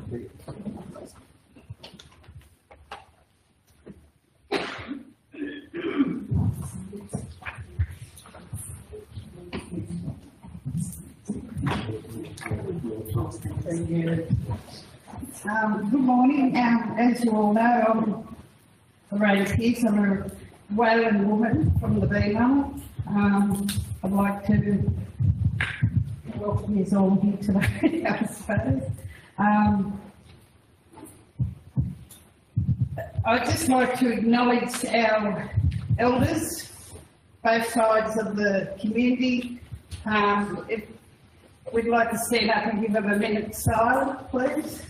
Good morning. As you all know, I'm raised here, so I'm a Whaling woman from the Beeman. I'd like to welcome you all here today, I suppose. I'd just like to acknowledge our elders, both sides of the community. If we'd like to stand up and give them a minute's silence, please.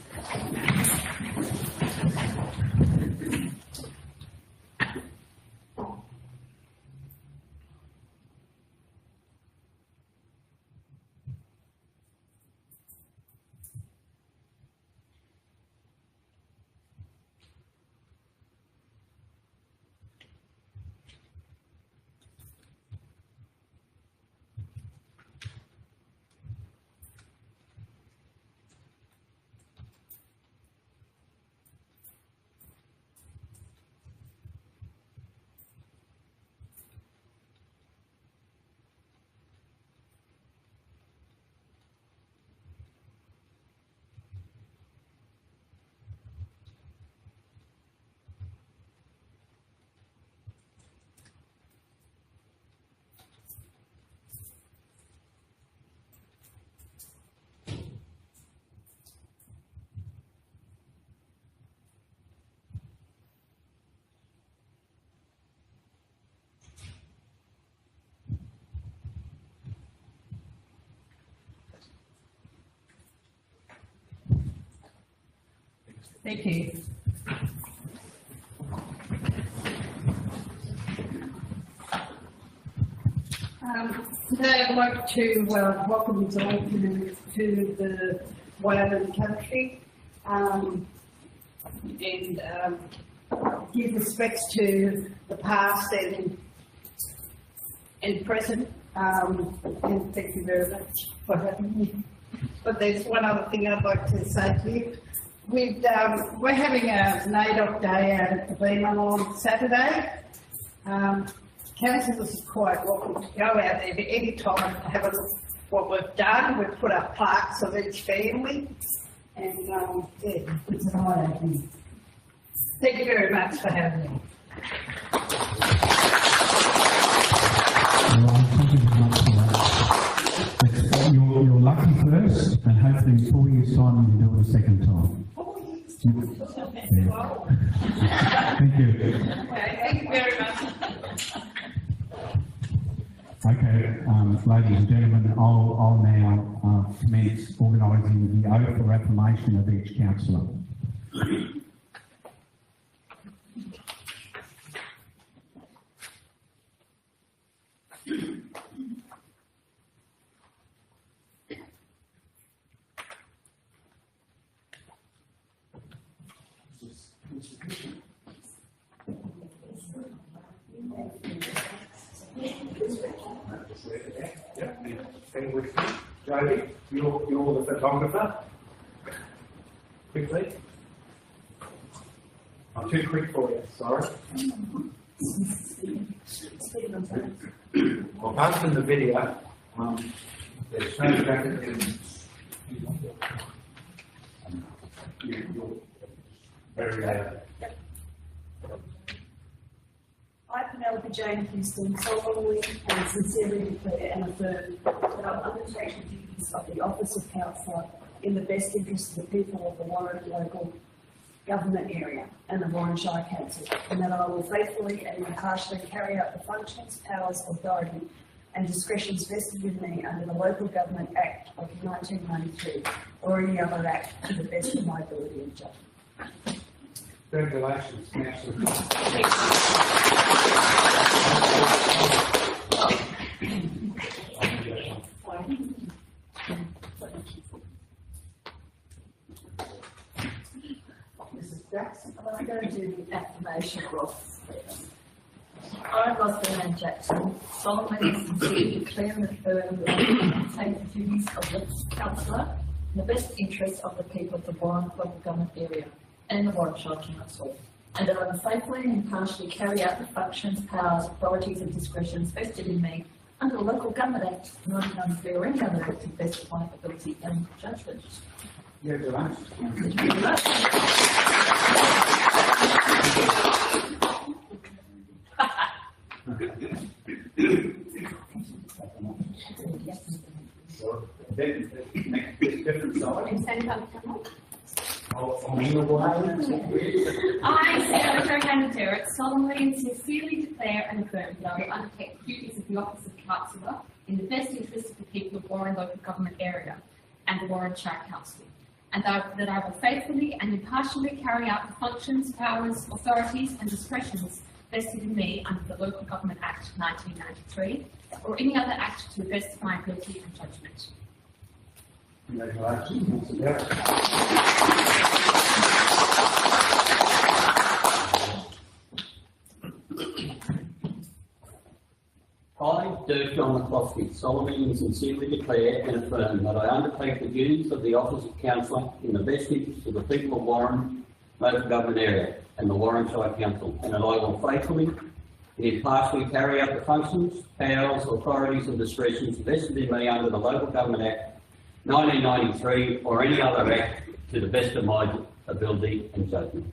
Thank you. Today I'd like to welcome you all to the Whaling country and give respects to the past and present. And thank you very much for having me. But there's one other thing I'd like to say to you. We're having a NAIDOC day out at the Beeman on Saturday. Councillors are quite welcome to go out there at any time to have a look at what we've done. We've put up plaques of each family, and it's an honour. Thank you very much for having me. You're lucky first, and hopefully in 4 years' time you do it a second time. Yeah. Thank you. Okay, thank you very much. Okay, ladies and gentlemen, I'll now commence organising the oath or affirmation of each councillor. Stand with me. Jody, you're the photographer. Quickly. I'm too quick for you, sorry. Well, apart from the video, there's photographically you're very I, Penelope Jane Houston, solemnly and sincerely declare and affirm that I will undertake the duties of the Office of Councillor in the best interest of the people of the Warren local government area and the Warren Shire Council, and that I will faithfully and impartially carry out the functions, powers, authority and discretions vested with me under the Local Government Act of 1993 or any other act to the best of my ability and judgment. Congratulations, Councillor. Mrs. Jackson, I'm going to do the affirmation of office. I, Rosalind Jackson, solemnly and sincerely declare and affirm that I will take the duties of the councillor in the best interests of the people of the Warren local government area and the Warren Shire Council, and that I will faithfully and impartially carry out the functions, powers, authorities and discretions vested in me under the Local Government Act 1993 or any other act to the best of my ability and judgment. I, Secretary Hannah Derrick, solemnly and sincerely declare and affirm that I will undertake the duties of the office of councillor in the best interest of the people of Warren local government area and the Warren Shire Council, and that I will faithfully and impartially carry out the functions, powers, authorities and discretions vested in me under the Local Government Act 1993 or any other act to the best of my ability and judgment. I, Dirk John McCloskey, solemnly and sincerely declare and affirm that I undertake the duties of the office of councillor in the best interest of the people of Warren local government area and the Warren Shire Council, and that I will faithfully and impartially carry out the functions, powers, authorities and discretions vested in me under the Local Government Act 1993 or any other act to the best of my ability and judgment.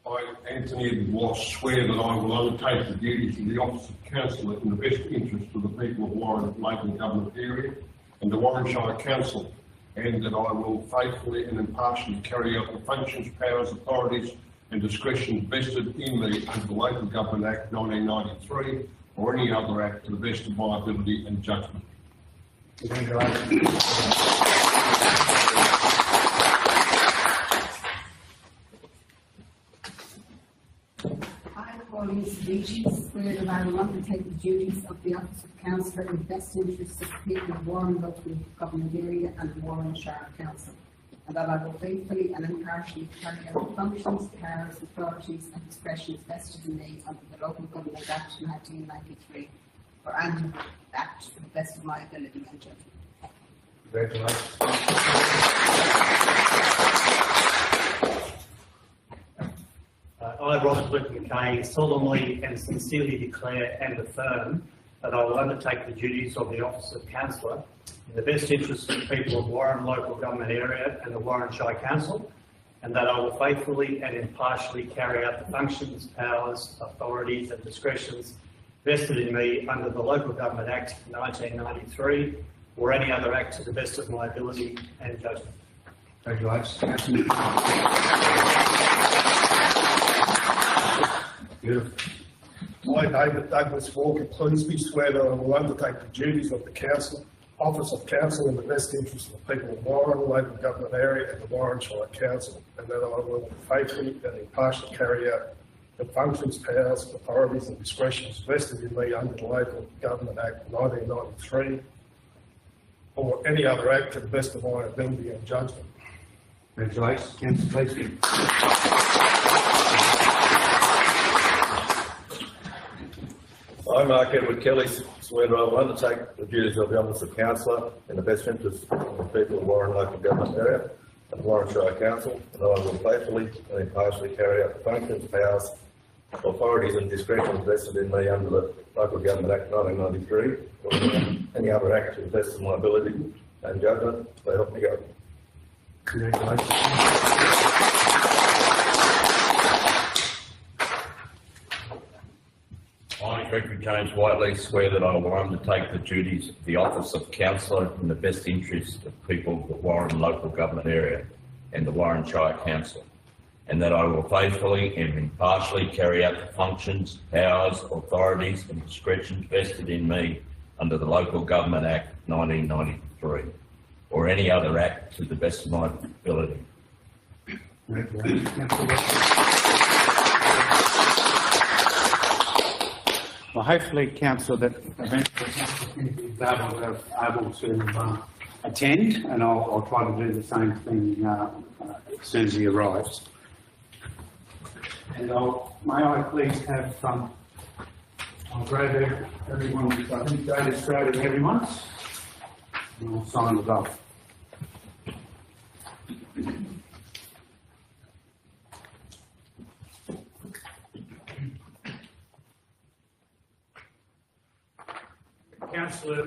I, Anthony Walsh, swear that I will undertake the duties of the office of councillor in the best interest of the people of Warren local government area and the Warren Shire Council, and that I will faithfully and impartially carry out the functions, powers, authorities and discretions vested in me under the Local Government Act 1993 or any other act to the best of my ability and judgment. I, Pauline Species, swear that I will undertake the duties of the office of councillor in the best interests of the people of Warren local government area and the Warren Shire Council, and that I will faithfully and impartially carry out the functions, powers, authorities and discretions vested in me under the Local Government Act 1993 or any act to the best of my ability and judgment. I, Robert Luke McKay, solemnly and sincerely declare and affirm that I will undertake the duties of the office of councillor in the best interests of the people of Warren local government area and the Warren Shire Council, and that I will faithfully and impartially carry out the functions, powers, authorities and discretions vested in me under the Local Government Act 1993 or any other act to the best of my ability and judgment. Congratulations. I, David Douglas Walker Cleasby, swear that I will undertake the duties of the office of council in the best interest of the people of Warren, local government area and the Warren Shire Council, and that I will faithfully and impartially carry out the functions, powers, authorities and discretions vested in me under the Local Government Act 1993 or any other act to the best of my ability and judgment. Congratulations, Councillor Cleasby. I, Mark Edward Kelly, swear that I will undertake the duties of the office of councillor in the best interest of the people of Warren local government area and the Warren Shire Council, and I will faithfully and impartially carry out the functions, powers, authorities and discretions vested in me under the Local Government Act 1993 or any other act to the best of my ability and judgment. So help me God. Congratulations. I, Gregory James Whiteley, swear that I will undertake the duties of the office of councillor in the best interest of people of the Warren local government area and the Warren Shire Council, and that I will faithfully and impartially carry out the functions, powers, authorities and discretions vested in me under the Local Government Act 1993 or any other act to the best of my ability. Well, hopefully, Councillor, that eventually is able to attend, and I'll try to do the same thing as soon as he arrives. And may I please have I'll grade everyone's, I think David's graded everyone's. And I'll sign it off. Councillor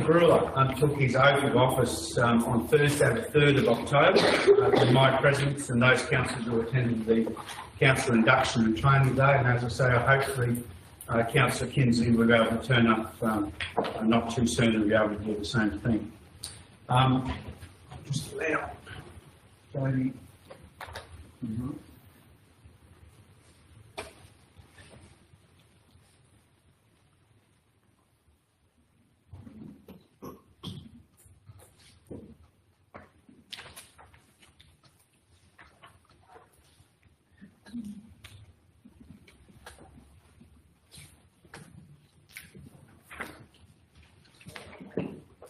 Brewer took his oath of office on Thursday, the 3rd of October, in my presence, and those councillors who attended the councillor induction and training day. And as I say, hopefully Councillor Kinsey will be able to turn up not too soon and be able to do the same thing. Just allow Jamie.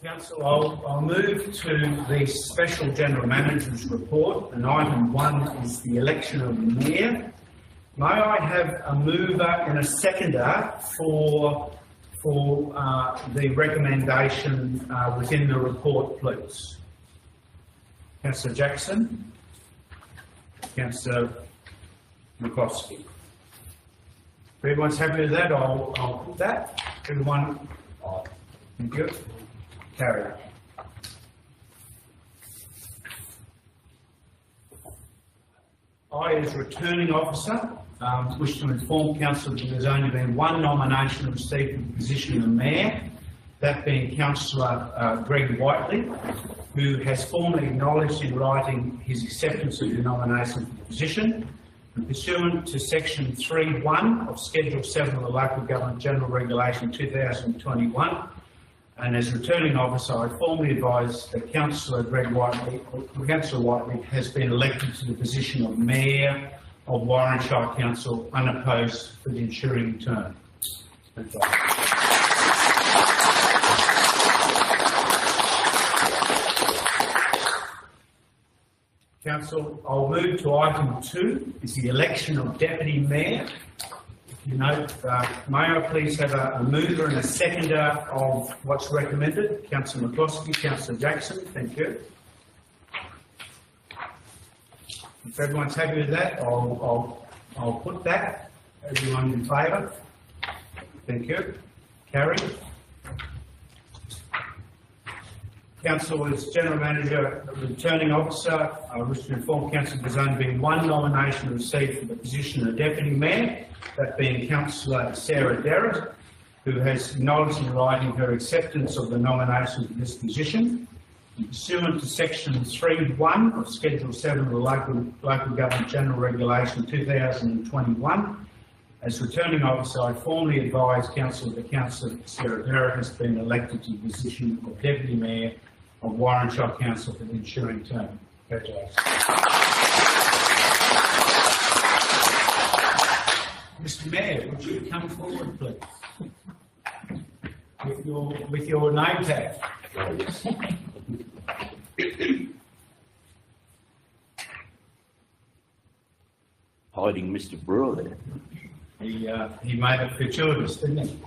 Council, I'll move to the Special General Manager's report, and item 1 is the election of the Mayor. May I have a mover and a seconder for the recommendation within the report, please? Councillor Jackson. Councillor McCloskey. If everyone's happy with that, I'll put that. Everyone, thank you. Carried. I, as returning officer, wish to inform Council that there's only been one nomination received for the position of Mayor, that being Councillor Greg Whiteley, who has formally acknowledged in writing his acceptance of the nomination for the position. And pursuant to section 3.1 of Schedule 7 of the Local Government General Regulation 2021, and as returning officer, I formally advise that Councillor Whiteley has been elected to the position of Mayor of Warren Shire Council unopposed for the ensuing term. Council, I'll move to item 2, is the election of Deputy Mayor. You know, may I please have a mover and a seconder of what's recommended? Councillor McCloskey, Councillor Jackson, thank you. If everyone's happy with that, I'll put that. Everyone in favour? Thank you. Carried. Council, as General Manager, returning officer, I wish to inform Council there's only been one nomination received for the position of Deputy Mayor, that being Councillor Sarah Derrett, who has acknowledged in writing her acceptance of the nomination for this position. And pursuant to section 3.1 of Schedule 7 of the Local Government General Regulation 2021, as returning officer, I formally advise Council that Councillor Sarah Derrett has been elected to the position of Deputy Mayor of Warren Shire Council for the ensuing term. Congratulations. Mr. Mayor, would you come forward, please, with your name tag? Hiding Mr. Brewer there. He made it fortuitous, didn't he?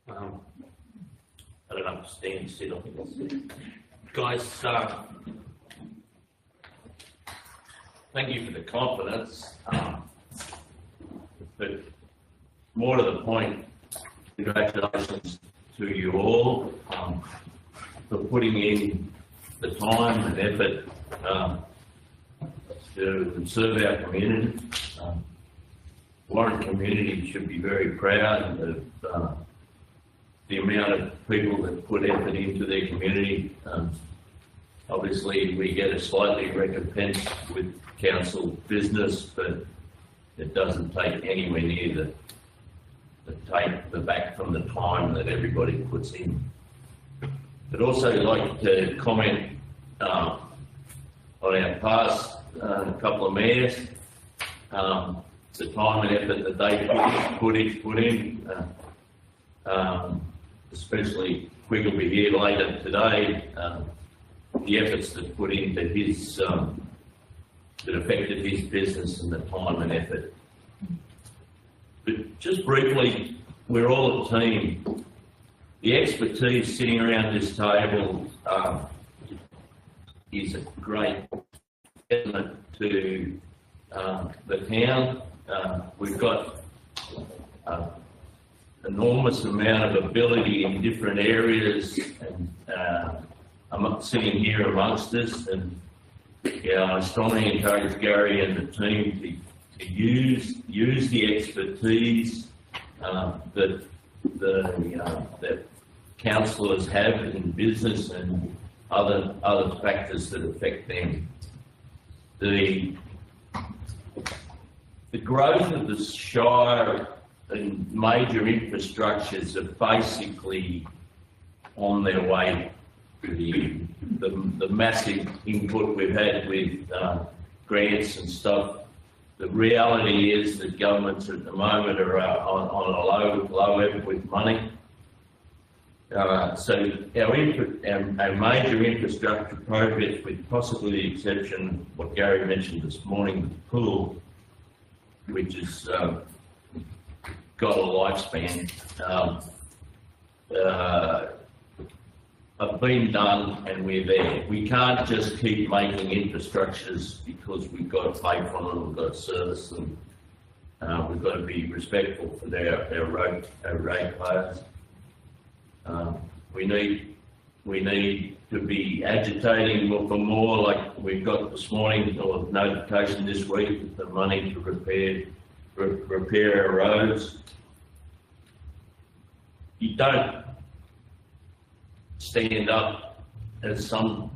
I don't understand still. Guys, thank you for the confidence. But more to the point, congratulations to you all for putting in the time and effort to serve our community. Warren community should be very proud of the amount of people that put effort into their community. Obviously, we get a slightly recompense with council business, but it doesn't take anywhere near the back from the time that everybody puts in. I'd also like to comment on our past couple of mayors. the time and effort that they put in, especially Quigleby here later today, the efforts that put into his, that affected his business and the time and effort. But just briefly, we're all a team. The expertise sitting around this table is a great testament to the town. We've got enormous amount of ability in different areas, and I'm sitting here amongst us, and I strongly encourage Gary and the team to use the expertise that councillors have in business and other factors that affect them. The growth of the Shire and major infrastructures are basically on their way to the massive input we've had with grants and stuff. The reality is that governments at the moment are on a low ebb with money. So our major infrastructure projects, with possibly the exception of what Gary mentioned this morning, the pool, which has got a lifespan, have been done, and we're there. We can't just keep making infrastructures because we've got to pay for them, we've got to service them. We've got to be respectful for our ratepayers. We need to be agitating for more, like we've got this morning, or notification this week, the money to repair our roads. You don't stand up, as some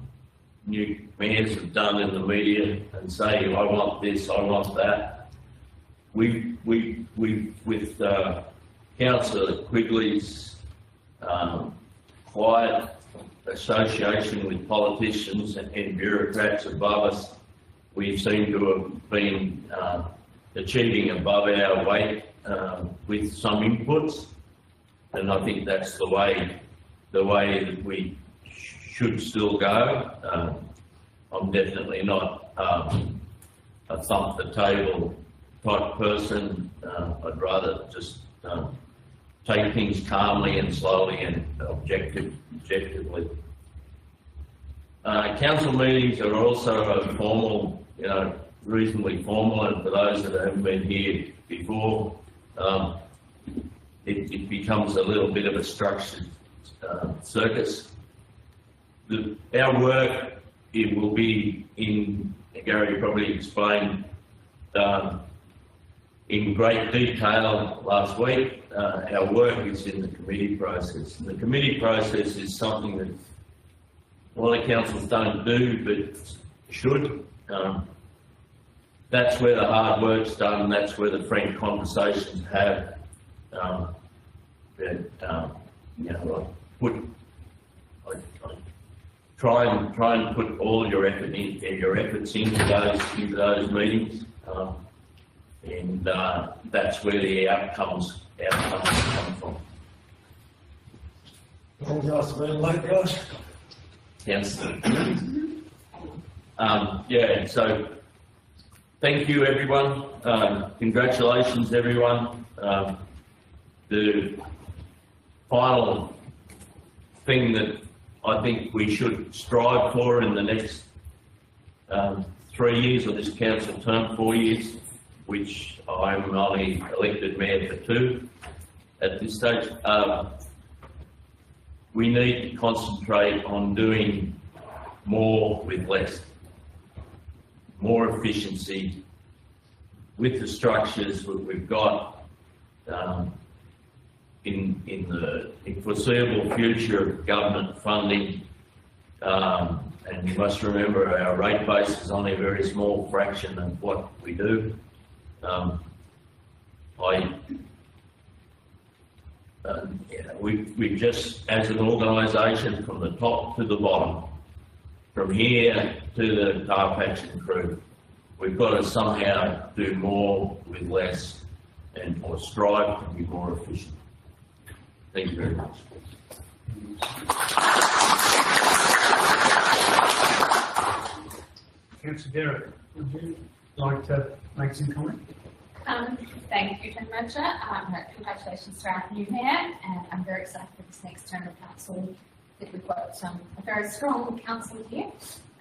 new mayors have done in the media, and say, I want this, I want that. With Councillor Quigley's quiet association with politicians and bureaucrats above us, we seem to have been achieving above our weight with some inputs, and I think that's the way that we should still go. I'm definitely not a thump the table type person. I'd rather just take things calmly and slowly and objectively. Council meetings are also a formal, reasonably formal, and for those that haven't been here before, it becomes a little bit of a structured circus. Our work, it will be in, Gary probably explained in great detail last week, our work is in the committee process. And the committee process is something that a lot of councils don't do, but should. That's where the hard work's done, that's where the frank conversations have. Try and put all your efforts into those meetings, and that's where the outcomes come from. Yes. So thank you, everyone. Congratulations, everyone. The final thing that I think we should strive for in the next 3 years of this council term, 4 years, which I'm only elected mayor for 2 at this stage, we need to concentrate on doing more with less, more efficiency with the structures that we've got in the foreseeable future of government funding. And you must remember our rate base is only a very small fraction of what we do. We just, as an organisation, from the top to the bottom, from here to the car patching crew, we've got to somehow do more with less or strive to be more efficient. Thank you very much. Councillor Derrick, would you like to make some comment? Thank you, Chairman Roger. Congratulations to our new mayor, and I'm very excited for this next term of council. That we've got a very strong council here,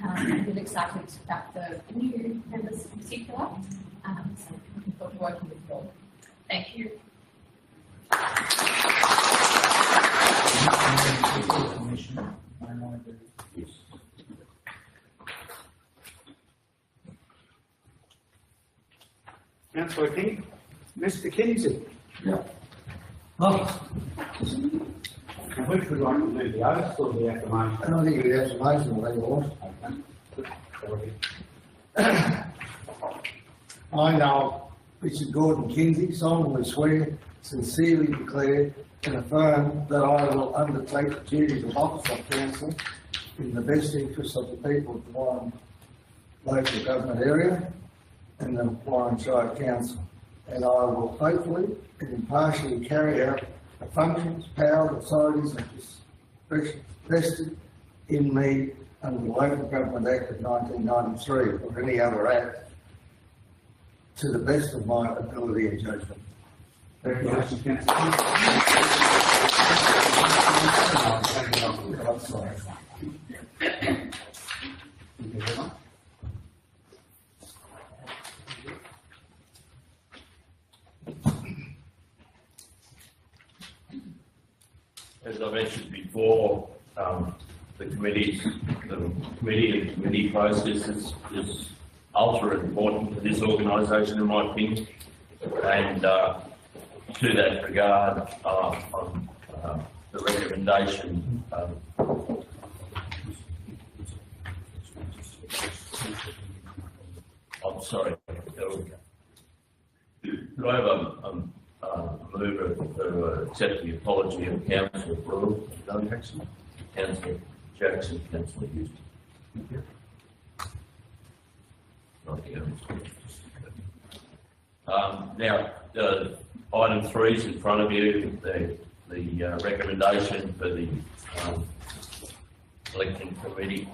and really excited about the new members in particular. So looking forward to working with you all. Thank you. Councillor King, Mr. Kinsey. Yeah. Oh. Which would like to do the oath or the affirmation? I don't think the affirmation will be lost. I now, Richard Gordon Kinsey, solemnly swear, sincerely declare and affirm that I will undertake the duties of office of council in the best interests of the people of the Warren local government area and the Warren Shire Council, and I will faithfully and impartially carry out the functions, powers, authorities and discretion vested in me under the Local Government Act of 1993 or any other act to the best of my ability and judgment. Thank you. As I mentioned before, the committee and committee process is ultra important to this organisation, in my opinion. And to that regard, on the recommendation, I'm sorry. Could I have a mover to accept the apology of Councillor Brewer, Councillor Jackson, Councillor Houston. Now, item 3 is in front of you, the recommendation for the election committee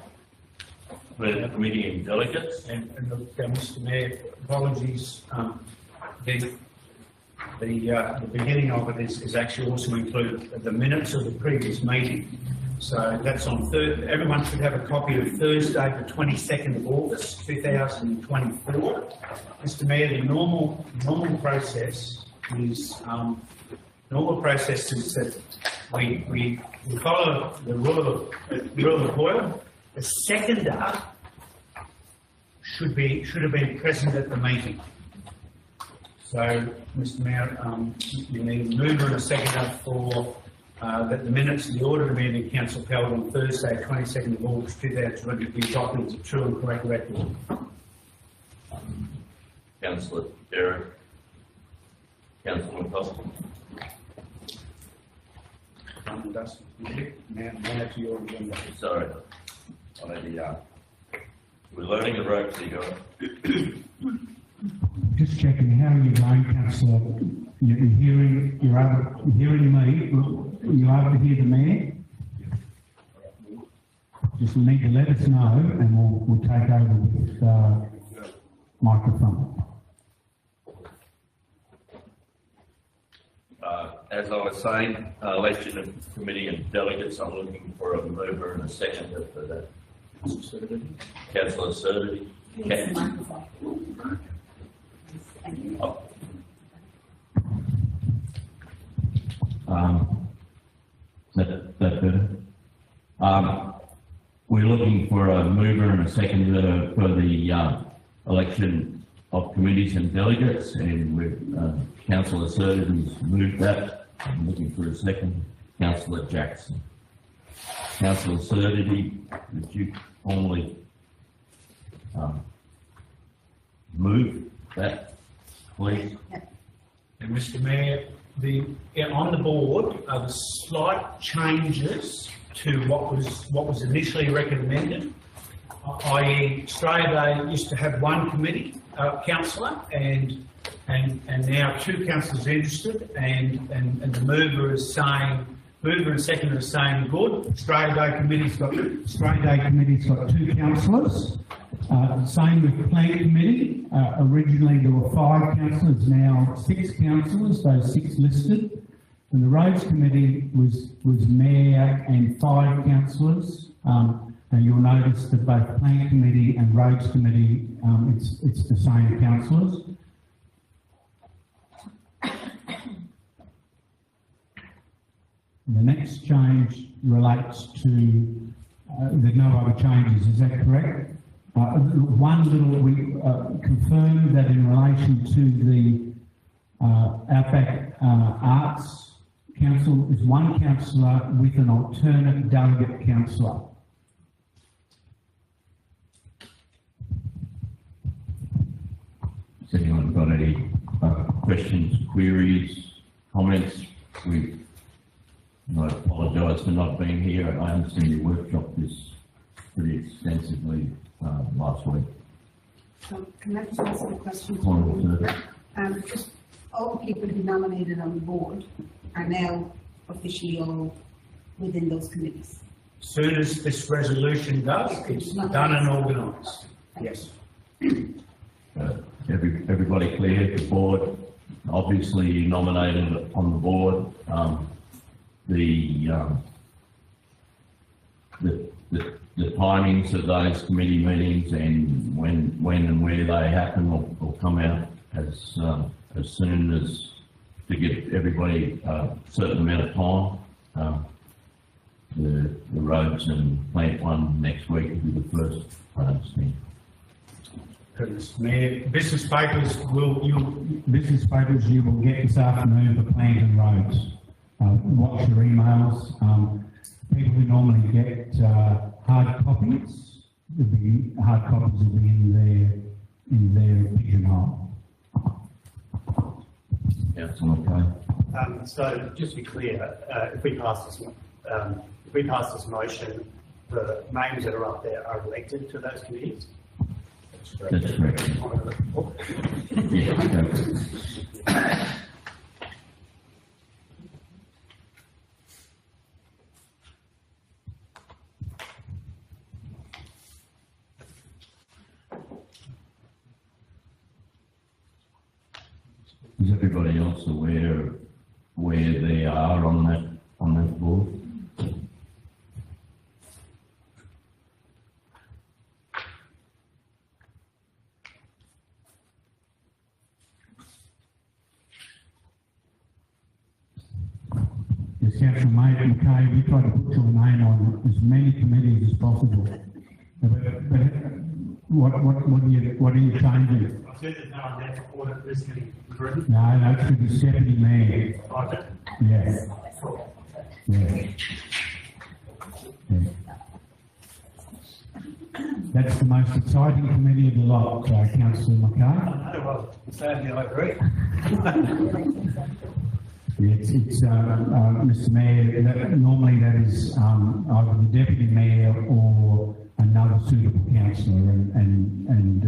and delegates. And look, Mr. Mayor, apologies. The beginning of it is actually also included the minutes of the previous meeting. So that's on Thursday. Everyone should have a copy of Thursday, the 22nd of August, 2024. Mr. Mayor, the normal process is that we follow the rule of order. The seconder should have been present at the meeting. So, Mr. Mayor, you need a mover and a seconder for that the minutes of the order of the meeting council held on Thursday, 22nd of August 2020 be adopted as a true and correct record. Councillor Derrick. Councillor McCoskey. Now to your agenda. Sorry. We're learning the ropes here, guys. Just checking, how are you going, Councillor? You're hearing me? You able to hear the mayor? Just need to let us know and we'll take over with microphone. As I was saying, election of committee and delegates, I'm looking for a mover and a seconder for that. Councillor Surdity. That better? We're looking for a mover and a seconder for the election of committees and delegates, and Councillor Surdity moved that. I'm looking for a second. Councillor Jackson. Councillor Surdity, would you formally move that, please? And Mr. Mayor, on the board are the slight changes to what was initially recommended. i.e. Australia Day used to have one committee, councillor, and now two councillors interested, and the mover and seconder is saying good. Australia Day committee's got two councillors. Same with Plan Committee. Originally there were 5 councillors, now 6 councillors, those 6 listed. And the Roads Committee was Mayor and 5 councillors. And you'll notice that both Plan Committee and Roads Committee, it's the same councillors. The next change relates to, there's no other changes, is that correct? One little, we confirmed that in relation to the Outback Arts Council is one councillor with an alternate delegate councillor. Has anyone got any questions, queries, comments? I apologise for not being here. I understand you workshopped this pretty extensively last week. Can I just ask a question? Just all the people who nominated on the board are now officially all within those committees. As soon as this resolution does, it's done and organised. Yes. Everybody clear? The board, obviously you nominated on the board. The timings of those committee meetings and when and where they happen will come out as soon as to give everybody a certain amount of time. The roads and plant one next week will be the first, I understand. Mayor, business papers you will get this afternoon for plans and roads. Watch your emails. People who normally get hard copies, hard copies will be in their pigeonhole. Yeah, it's okay. So just to be clear, if we pass this motion, the names that are up there are elected to those committees. That's correct. Yeah, is everybody else aware of where they are on that board? Yes, Councillor McKay, we try to put your name on as many committees as possible. But what are you changing? I said there's no one there to audit this committee, correct? No, it's for the deputy mayor. Okay. Yeah. Yeah. Yeah. That's the most exciting committee of the lot, Councillor McKay. I know, well, sadly I agree. It's Mr. Mayor, normally that is either the deputy mayor or another suitable councillor, and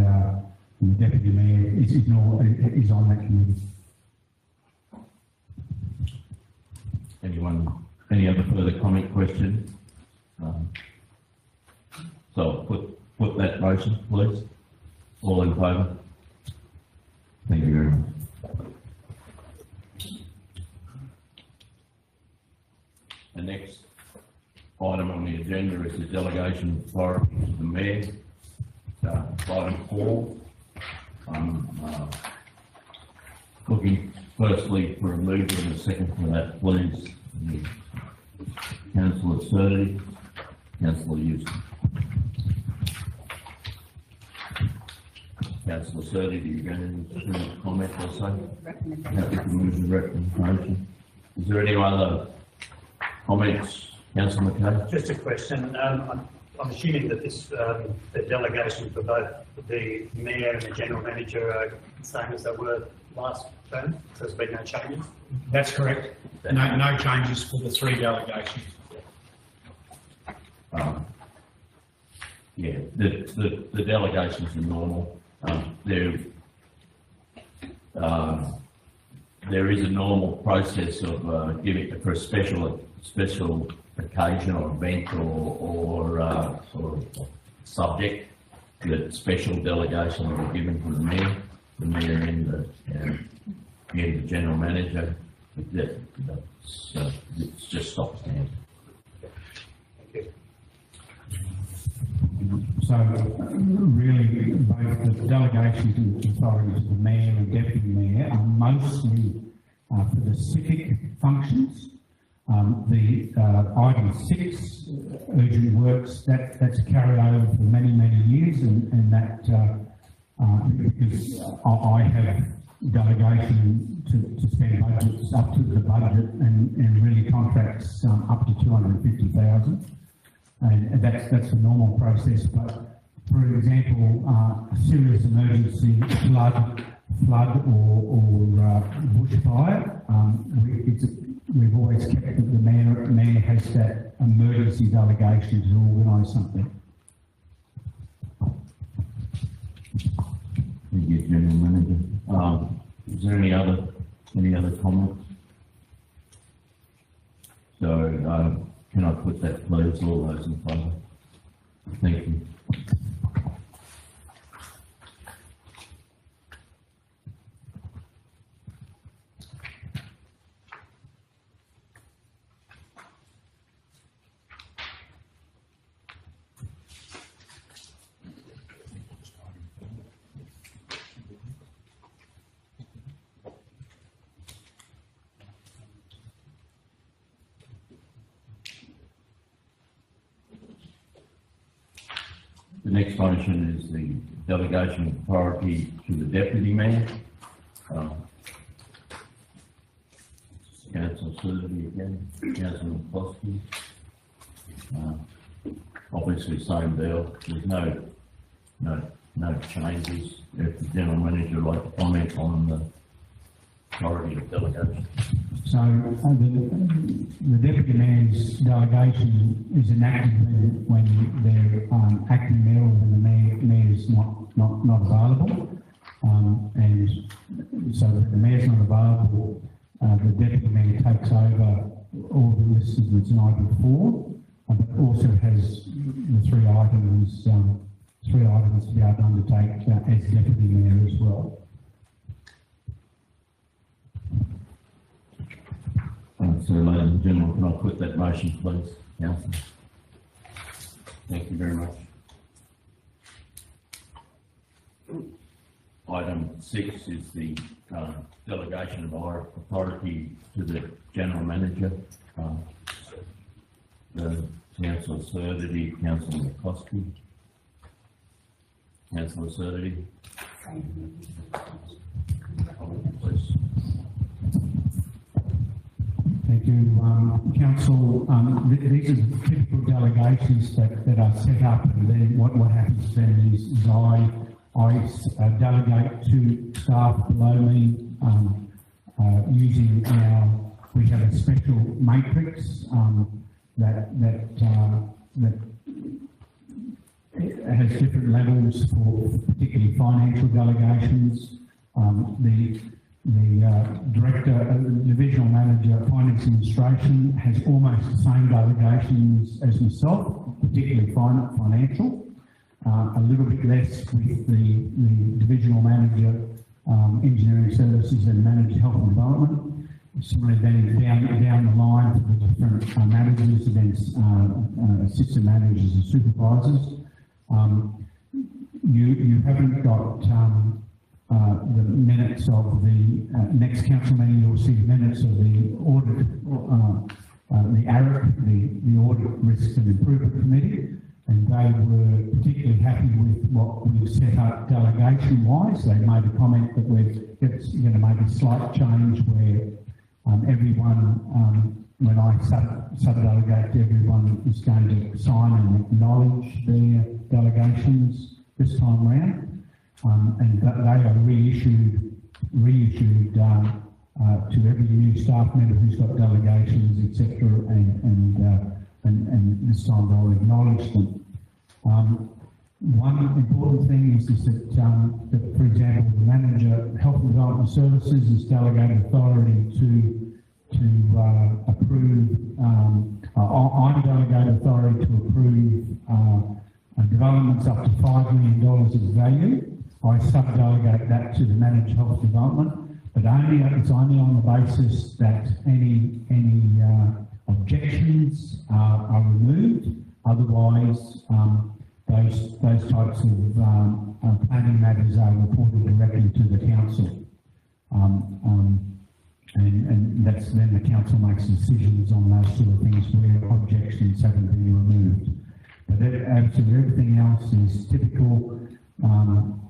the deputy mayor is on that committee. Anyone, any other further comment, question? So put that motion, please. All in favour? Thank you very much. The next item on the agenda is the delegation of authority to the mayor. Item 4. I'm looking firstly for a mover and a second for that, please. Councillor Sturdy, Councillor Houston. Councillor Sturdy, do you have any comment or say? Happy to move the recommendation. Is there any other comments, Councillor McKay? Just a question. I'm assuming that this the delegation for both the mayor and the general manager are the same as they were last term. So there's been no changes. That's correct. No changes for the 3 delegations. Yeah, the delegations are normal. There is a normal process of giving for a special occasion or event or sort of subject that special delegations are given to the mayor and the general manager. It's just stock stand. So really, both the delegations and authorities of the mayor and deputy mayor are mostly for the civic functions. The item 6, urgent works, that's a carryover for many, many years, and that because I have delegation to spend budgets up to the budget and really contracts up to 250,000. And that's a normal process, but for example, a serious emergency flood or bushfire, we've always kept that the mayor has that emergency delegation to organise something. Thank you, General Manager. Is there any other comments? So, can I put that, please, all those in favour? Thank you. The next motion is the delegation of authority to the deputy mayor. Councillor Survey again, Councillor McCloskey. Obviously same deal. There's no changes. If the general manager would like to comment on the authority of delegation. So the deputy mayor's delegation is enacted when they're acting mayor when the mayor is not available, and so if the mayor's not available, the deputy mayor takes over all the listed that's in item 4, but also has the three items to be able to undertake as deputy mayor as well. So, ladies and gentlemen, can I put that motion, please, Councillor? Thank you very much. Item 6 is the delegation of our authority to the general manager. The Councillor Surdity, Councillor McCloskey. Councillor Surdity. Please. Thank you, Council. These are the typical delegations that are set up, and then what happens then is I delegate to staff below me using we have a special matrix that has different levels for particularly financial delegations. The director, divisional manager of finance administration has almost the same delegations as myself, particularly financial. A little bit less with the divisional manager, engineering services and manager health and development. Similarly, then down the line for the different managers against assistant managers and supervisors. You haven't got the minutes of the next council meeting. You'll see minutes of the audit, the ARIC, the Audit Risk and Improvement Committee, and they were particularly happy with what we've set up delegation-wise. They made a comment that we're going to make a slight change where everyone, when I sub-delegate, everyone is going to sign and acknowledge their delegations this time round. And they are reissued to every new staff member who's got delegations, etc. And this time they'll acknowledge them. One important thing is that, for example, the manager, Health and Development Services is delegated authority to approve, I'm delegated authority to approve developments up to $5 million of value. I sub-delegate that to the manager health development, but it's only on the basis that any objections are removed. Otherwise, those types of planning matters are reported directly to the council. And that's then the council makes decisions on those sort of things where objections haven't been removed. But absolutely everything else is typical.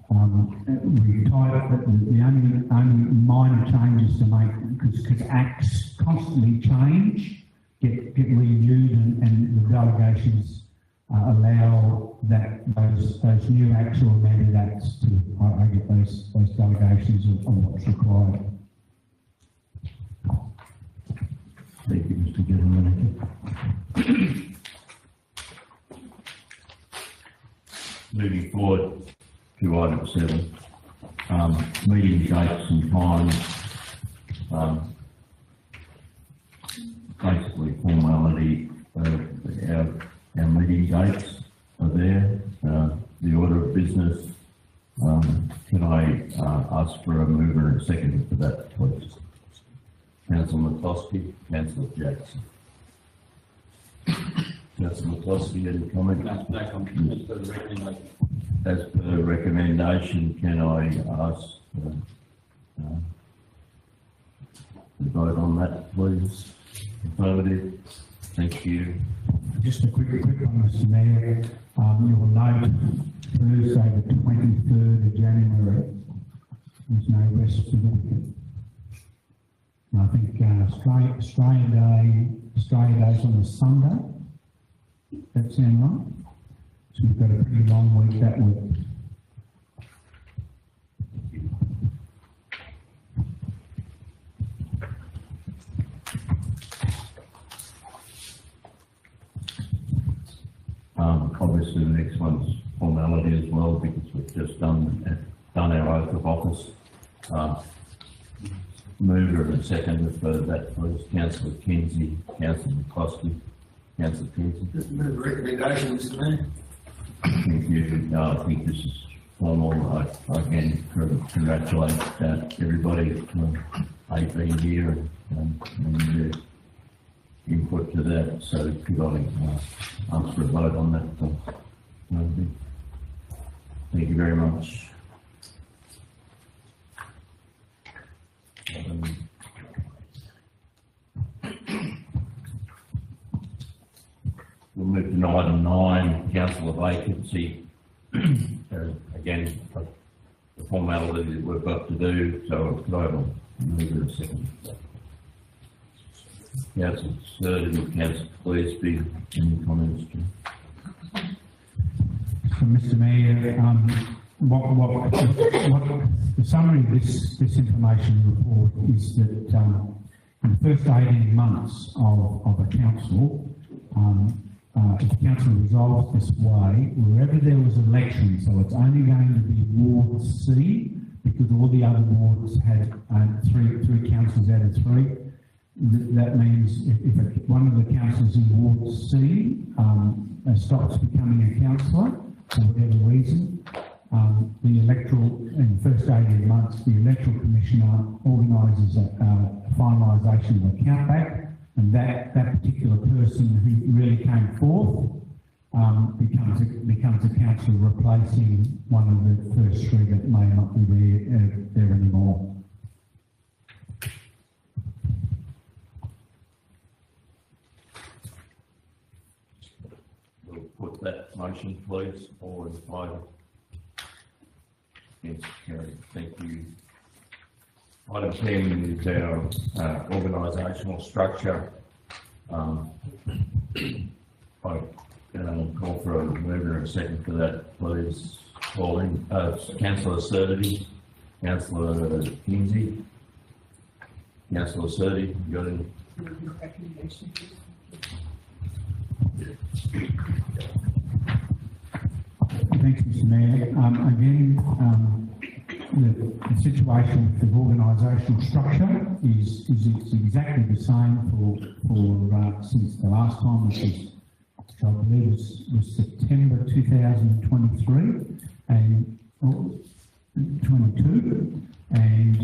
We type the only minor changes to make, because acts constantly change, get renewed, and the delegations allow those new acts or amended acts to, I get those delegations of what's required. Thank you, Mr. Gentleman. Moving forward to item 7, meeting dates and times. Basically formality, our meeting dates are there. The order of business, can I ask for a mover and a second for that, please? Councillor McCloskey, Councillor Jackson. Councillor McCloskey, any comment? No comment, as per the recommendation. As per recommendation, can I ask to vote on that, please? Affirmative. Thank you. Just a quick one, Mr. Mayor. You'll note Thursday the 23rd of January, there's no rest for the weekend. I think Australia Day's on a Sunday. That sound right? So we've got a pretty long week that week. Obviously the next one's formality as well, because we've just done our oath of office. Mover and second for that, please. Councillor Kinsey, Councillor McCloskey, Councillor Kinsey. Just move recommendation, Mr. Mayor. Thank you. I think this is formal. I again congratulate everybody for 18 here and input to that. So could I ask for a vote on that? Thank you very much. We'll move to item 9, council vacancy. Again, the formality that we've got to do, so could I have a move in a second? Councillor Sturdy and Councillor Clearsby, any comments? So, Mr. Mayor, what the summary of this information report is that in the first 18 months of a council, if the council resolves this way, wherever there was election, so it's only going to be Ward C, because all the other wards had three councillors out of 3. That means if one of the councillors in Ward C stops becoming a councillor for whatever reason, the electoral, in the first 18 months, the electoral commissioner organises a finalisation of a countback, and that particular person who really came forth becomes a councillor, replacing one of the first 3 that may not be there anymore. We'll put that motion, please, all in favour. Yes, carried. Thank you. Item 10 is our organisational structure. I call for a mover and a second for that, please. Pauline, Councillor Sturdy, Councillor Kinsey, Councillor Sturdy, you got any? thanks, Mr. Mayor. Again, the situation with the organisational structure is exactly the same for since the last time, which I believe was September 2023 and 22, and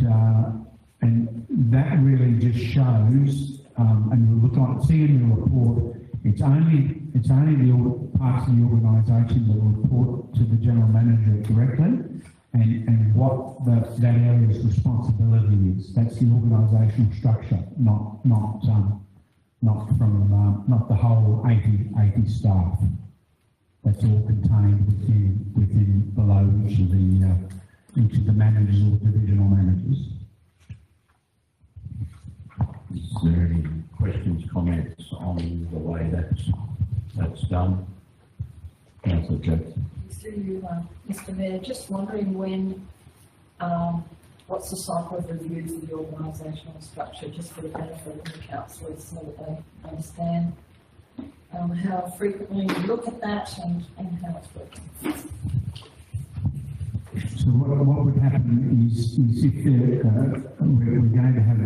that really just shows. And we'll look on see in the report. It's only the parts of the organisation that report to the general manager directly, and what that area's responsibility is. That's the organisational structure, not the whole 80 staff. That's all contained within below each of the managers or divisional managers. Is there any questions, comments on the way that's done? Councillor Jackson. Through you, Mr. Mayor, just wondering what's the cycle of reviews of the organisational structure, just for the benefit of the councillors, so that they understand how frequently you look at that and how it's working. So what would happen is if we're going to have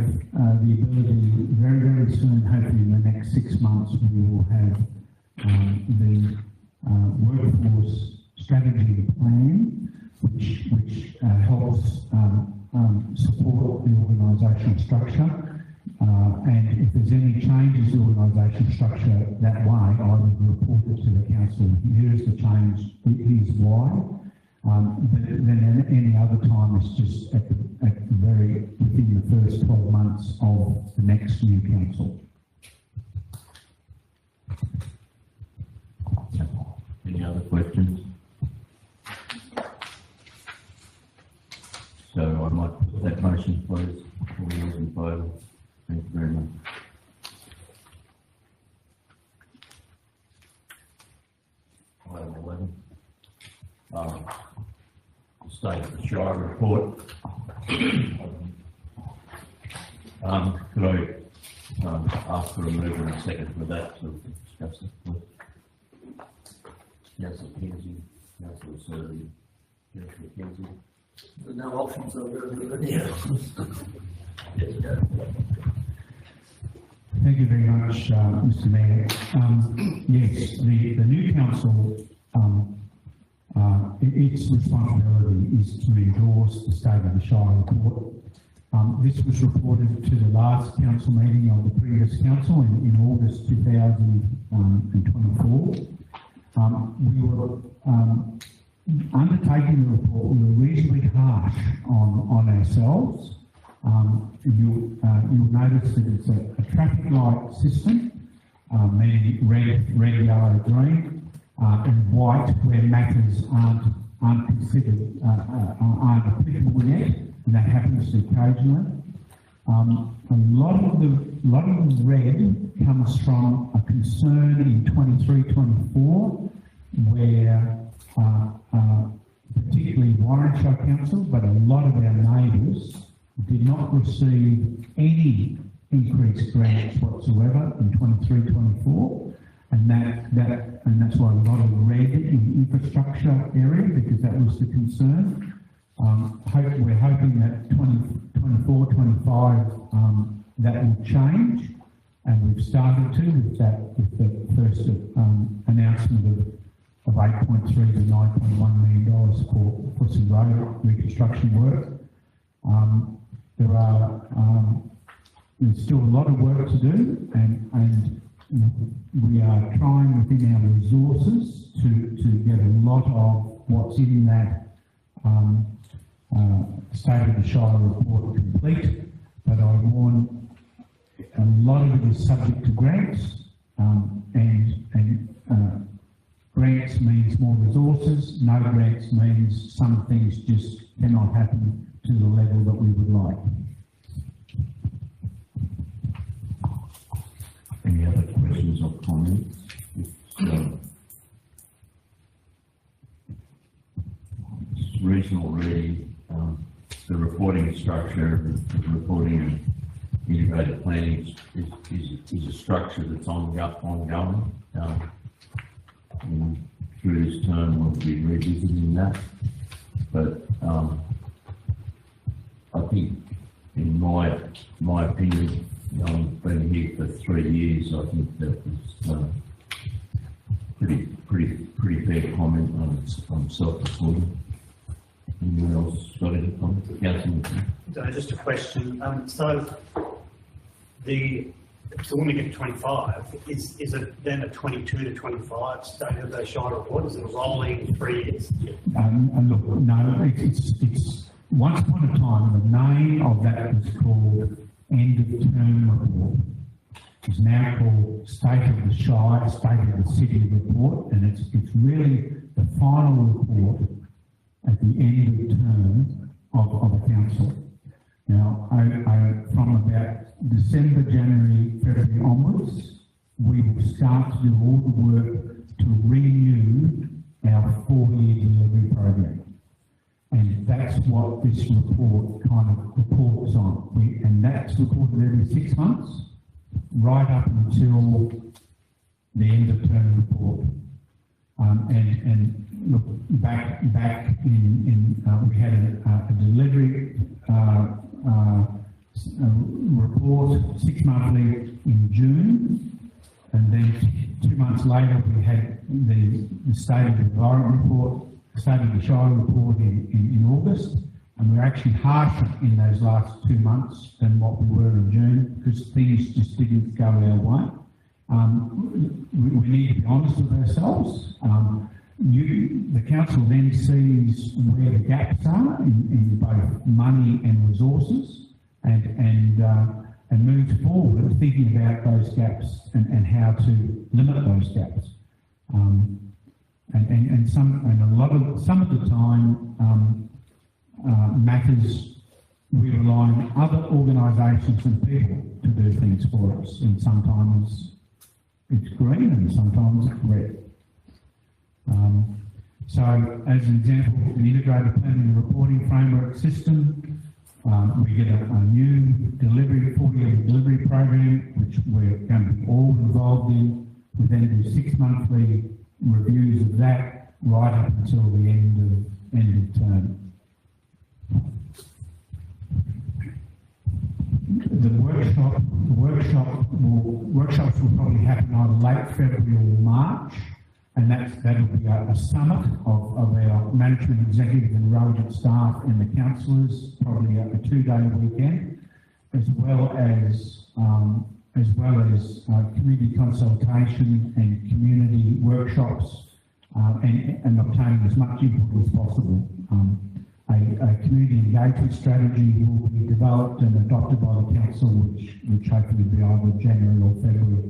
the ability very, very soon, hopefully in the next 6 months, we will have the workforce strategy plan, which helps support the organisational structure. And if there's any changes to the organisational structure that way, I would report it to the council. Here's the change, here's why. Then any other time it's just within the first 12 months of the next new council. Any other questions? So I might put that motion, please. All those in favour? Thank you very much. Item 11. State of the Shire report. Could I ask for a mover and a second for that to discuss it, please? Councillor Kinsey, Councillor Surrey, Councillor Kinsey. There's no options are very good. Yeah. Thank you very much, Mr. Mayor. Yes, the new council, its responsibility is to endorse the State of the Shire report. This was reported to the last council meeting of the previous council in August 2024. We were undertaking the report. We were reasonably harsh on ourselves. You'll notice that it's a traffic light system, meaning red, yellow, green, and white where matters aren't considered, aren't applicable yet, and that happens occasionally. A lot of the red comes from a concern in 23-24 where particularly Warren Council, but a lot of our neighbours did not receive any increased grants whatsoever in 23-24, and that's why a lot of red in infrastructure area, because that was the concern. We're hoping that 24-25 that will change, and we've started to with the first announcement of $8.3 to $9.1 million for some road reconstruction work. There's still a lot of work to do, and we are trying within our resources to get a lot of what's in that State of the Shire report complete. But I warn, a lot of it is subject to grants, and grants means more resources. No grants means some things just cannot happen to the level that we would like. Any other questions or comments? It's reasonable, really. The reporting structure, the reporting and integrated planning is a structure that's ongoing. through this term, we'll be revisiting that. But, I think, in my opinion, I've been here for 3 years, I think that was, pretty fair comment on self-reporting. Anyone else got any comments? Councillor? Just a question. So when we get to 25, is it then a 22 to 25 state of the Shire report? Is it a rolling 3 years? Look, no, it's once upon a time, the name of that was called End of Term Report. It's now called State of the Shire, State of the City Report, and it's really the final report at the end of term of a council. Now, from about December, January, February onwards, we will start to do all the work to renew our 4-year delivery program. And that's what this report kind of reports on. And that's reported every 6 months, right up until the end of term report. And look, back in we had a delivery report 6 monthly in June, and then 2 months later we had the State of the Environment report, State of the Shire report in August, and we're actually harsher in those last 2 months than what we were in June because things just didn't go our way. We need to be honest with ourselves. The council then sees where the gaps are in both money and resources, and moves forward thinking about those gaps and how to limit those gaps. Some of the time matters we rely on other organisations and people to do things for us, and sometimes it's green and sometimes it's red. So, as an example, the integrated planning and reporting framework system, we get a new delivery, 4-year delivery program, which we're going to be all involved in. We then do 6 monthly reviews of that right up until the end of term. Workshops will probably happen either late February or March, and that'll be a summit of our management, executive and relevant staff and the councillors, probably a 2-day weekend, as well as community consultation and community workshops, and obtaining as much input as possible. A community engagement strategy will be developed and adopted by the council, which hopefully will be either January or February.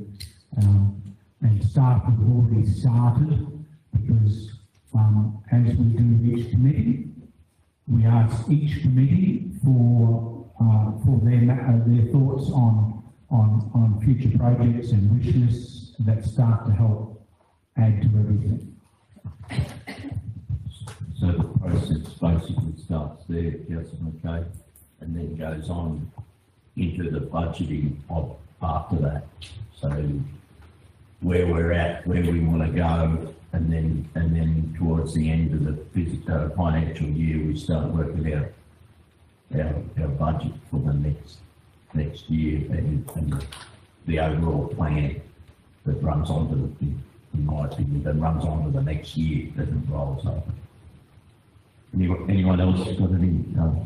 And staff have already started because as we do each committee, we ask each committee for their thoughts on future projects and wish lists that start to help add to everything. So the process basically starts there, Councillor McKay, and then goes on into the budgeting of after that. So where we're at, where we want to go, and then towards the end of the financial year, we start working out our budget for the next year and the overall plan that runs on to, in my opinion, that runs on to the next year as it rolls over. Anyone else got any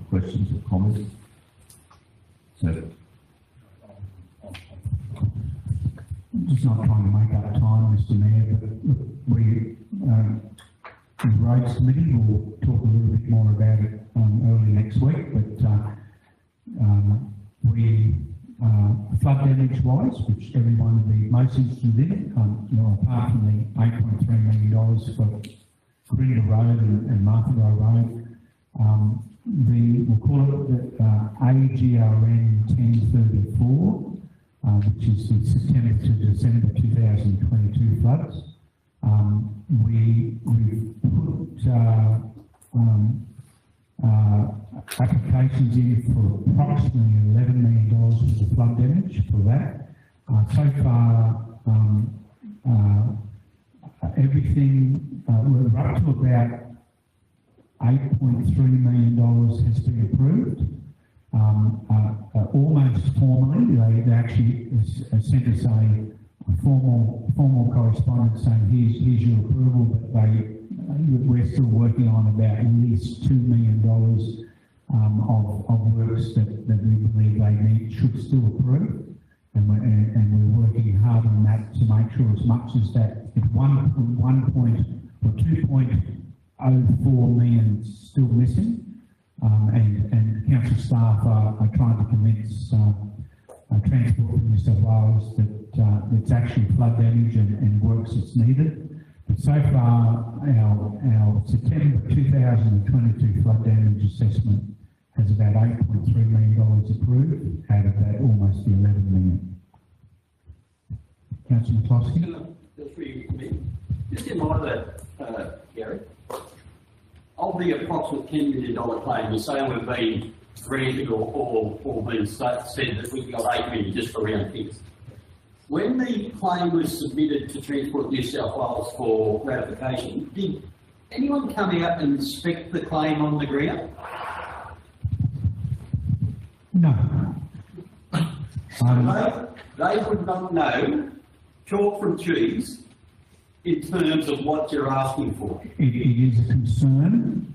questions or comments? So, just not trying to make up time, Mr. Mayor, but the roads committee will talk a little bit more about it early next week. But flood damage wise, which everyone will be most interested in, apart from the $8.3 million for Corinda Road and Marthago Road, we'll call it the AGRN 1034, which is the September to December 2022 floods. We've put applications in for approximately $11 million for the flood damage for that. So far, everything, we're up to about $8.3 million has been approved. Almost formally, they actually sent us a formal correspondence saying here's your approval, but we're still working on about at least $2 million of works that we believe they should still approve. And we're working hard on that to make sure as much as that, if 2.04 million still missing, and council staff are trying to convince Transport for New South Wales that it's actually flood damage and works that's needed. But so far, our September 2022 flood damage assessment has about $8.3 million approved out of that almost the 11 million. Councillor McCloskey? That's really me. Just in light of that, Gary, of the approximate $10 million claim, you say we've been granted or been said that we've got $8 million just for round figures. When the claim was submitted to Transport New South Wales for ratification, did anyone come out and inspect the claim on the ground? No. They would not know chalk from cheese in terms of what you're asking for. It is a concern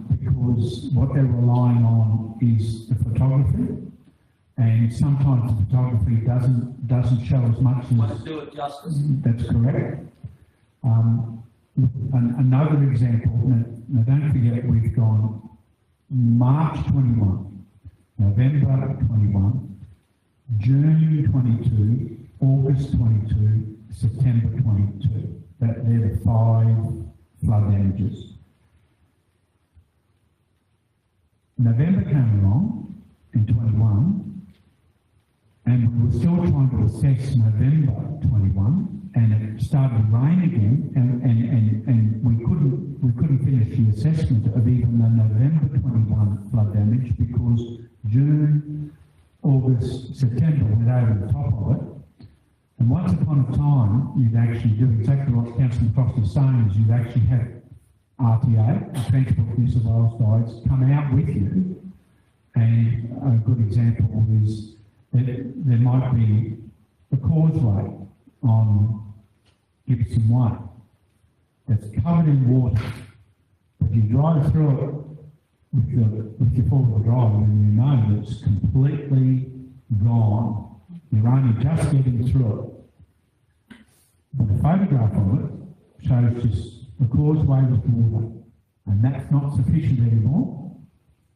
because what they're relying on is the photography, and sometimes the photography doesn't show as much as. Let's do it justice. That's correct. Another example. Now don't forget we've gone March 21, November 21, June 22, August 22, September 22. They're the 5 flood damages. November came along in 21, and we were still trying to assess November 21, and it started to rain again, and we couldn't finish the assessment of even the November 21 flood damage because June, August, September went over the top of it. And once upon a time, you'd actually do exactly what Councillor Frost is saying, is you'd actually have RTA, the Transport New South Wales guys, come out with you. And a good example is that there might be a causeway on Gibson Way that's covered in water. But you drive through it with your four-wheel drive and you know that it's completely gone. You're only just getting through it. But a photograph of it shows just the causeway with water, and that's not sufficient anymore.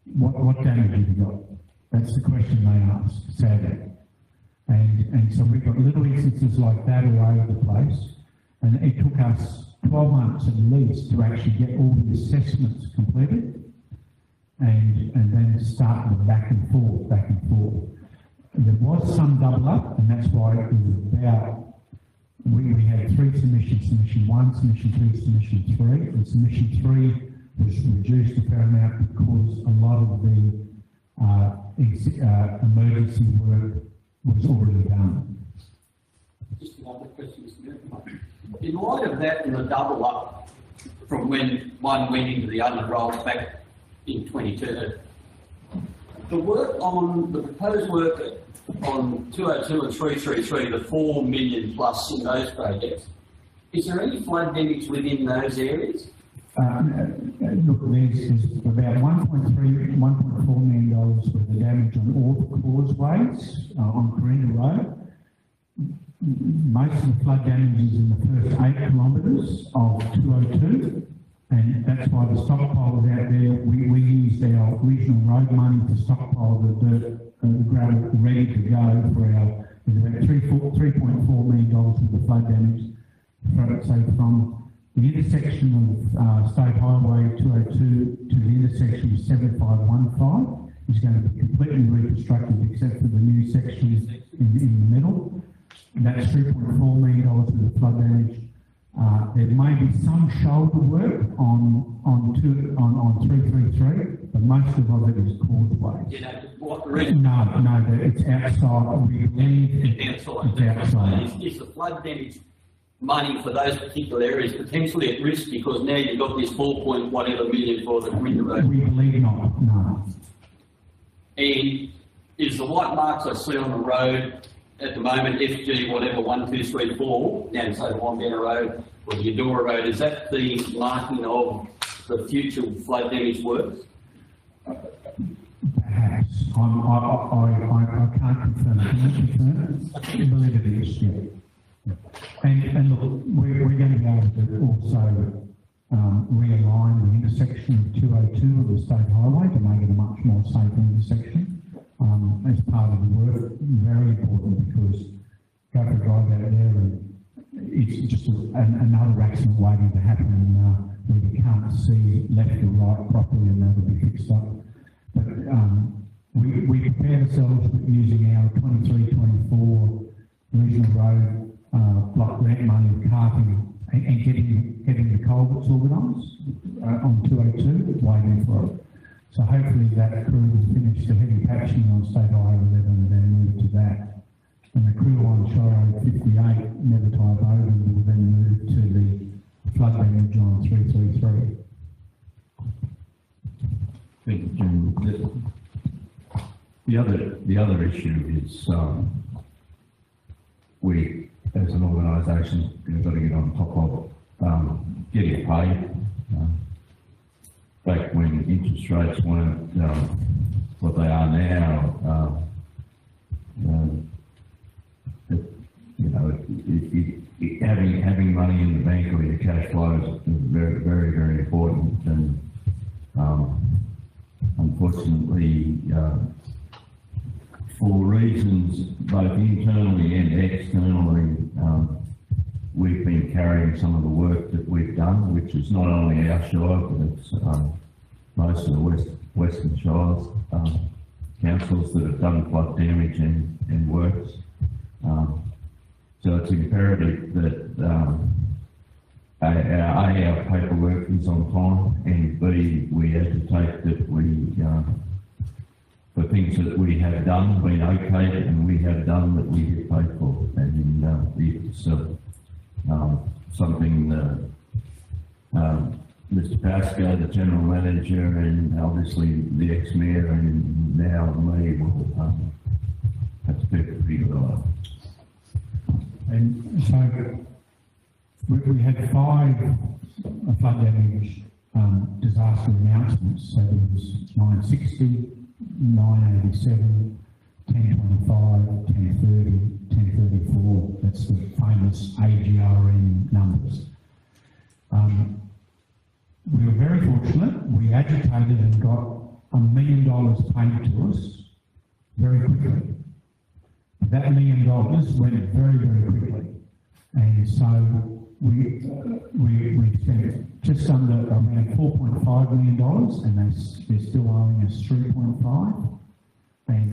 What damage have you got? That's the question they ask, sadly. And so we've got little instances like that all over the place, and it took us 12 months at least to actually get all the assessments completed, and then start the back and forth. There was some double up, and that's why it was about, we had 3 submissions, submission 1, submission 2, submission 3, and submission 3 was reduced a fair amount because a lot of the emergency work was already done. Just another question, in light of that and the double up from when one went into the other role back in 22, the work on the proposed work on 202 and 333, the 4 million plus in those projects, is there any flood damage within those areas? Look, there's about $1.4 million worth of damage on all the causeways on Carina Road. Most of the flood damage is in the first 8 kilometres of 202. And that's why the stockpile is out there. We used our regional road money to stockpile the dirt and the gravel ready to go for our, there's about $3.4 million worth of flood damage. So from the intersection of State Highway 202 to the intersection of 7515 is going to be completely reconstructed except for the new sections in the middle. That's $3.4 million worth of flood damage. There may be some shoulder work on 333, but most of it is causeways. You know, what reason? No, it's outside. We believe it's outside. Is the flood damage money for those particular areas potentially at risk because now you've got this 4 point whatever million for the winter road? We believe not, no. And is the white marks I see on the road at the moment, FG whatever, 1, 2, 3, 4, down say Wombetter Road or the Eudora Road, is that the marking of the future flood damage works? Perhaps. I can't confirm it. Can you confirm it? I believe it is, yeah. And look, we're going to be able to also realign the intersection of 202 of the state highway to make it a much more safe intersection. As part of the work, very important because go for a drive out there and it's just another accident waiting to happen where you can't see left or right properly and that'll be fixed up. But we prepared ourselves using our 23-24 regional road block grant money of carting and getting the culverts organised on 202, waiting for it. So hopefully that crew will finish the heavy patching on State Highway 11 and then move to that. And the crew on Shire 58, never tie over, will then move to the flood damage on 333. Thank you, Jim. The other issue is we, as an organisation, have got to get on top of getting paid. Back when interest rates weren't what they are now, having money in the bank or your cash flows is very, very, very important. And unfortunately, for reasons both internally and externally, we've been carrying some of the work that we've done, which is not only our Shire, but it's most of the Western Shires councils that have done flood damage and works. So it's imperative that our paperwork is on time, and B, we agitate that we, for things that we have done, been okayed, and we have done that we get paid for. And it's something Mr. Pascoe, the General Manager, and obviously the ex-mayor and now me will have to keep it pretty well. And so we had 5 flood damage disaster announcements. So there was 960, 987, 1025, 1030, 1034. That's the famous AGRN numbers. We were very fortunate. We agitated and got $1 million paid to us very quickly. That $1 million went very, very quickly. And so we spent just under around $4.5 million, and they're still owing us 3.5. And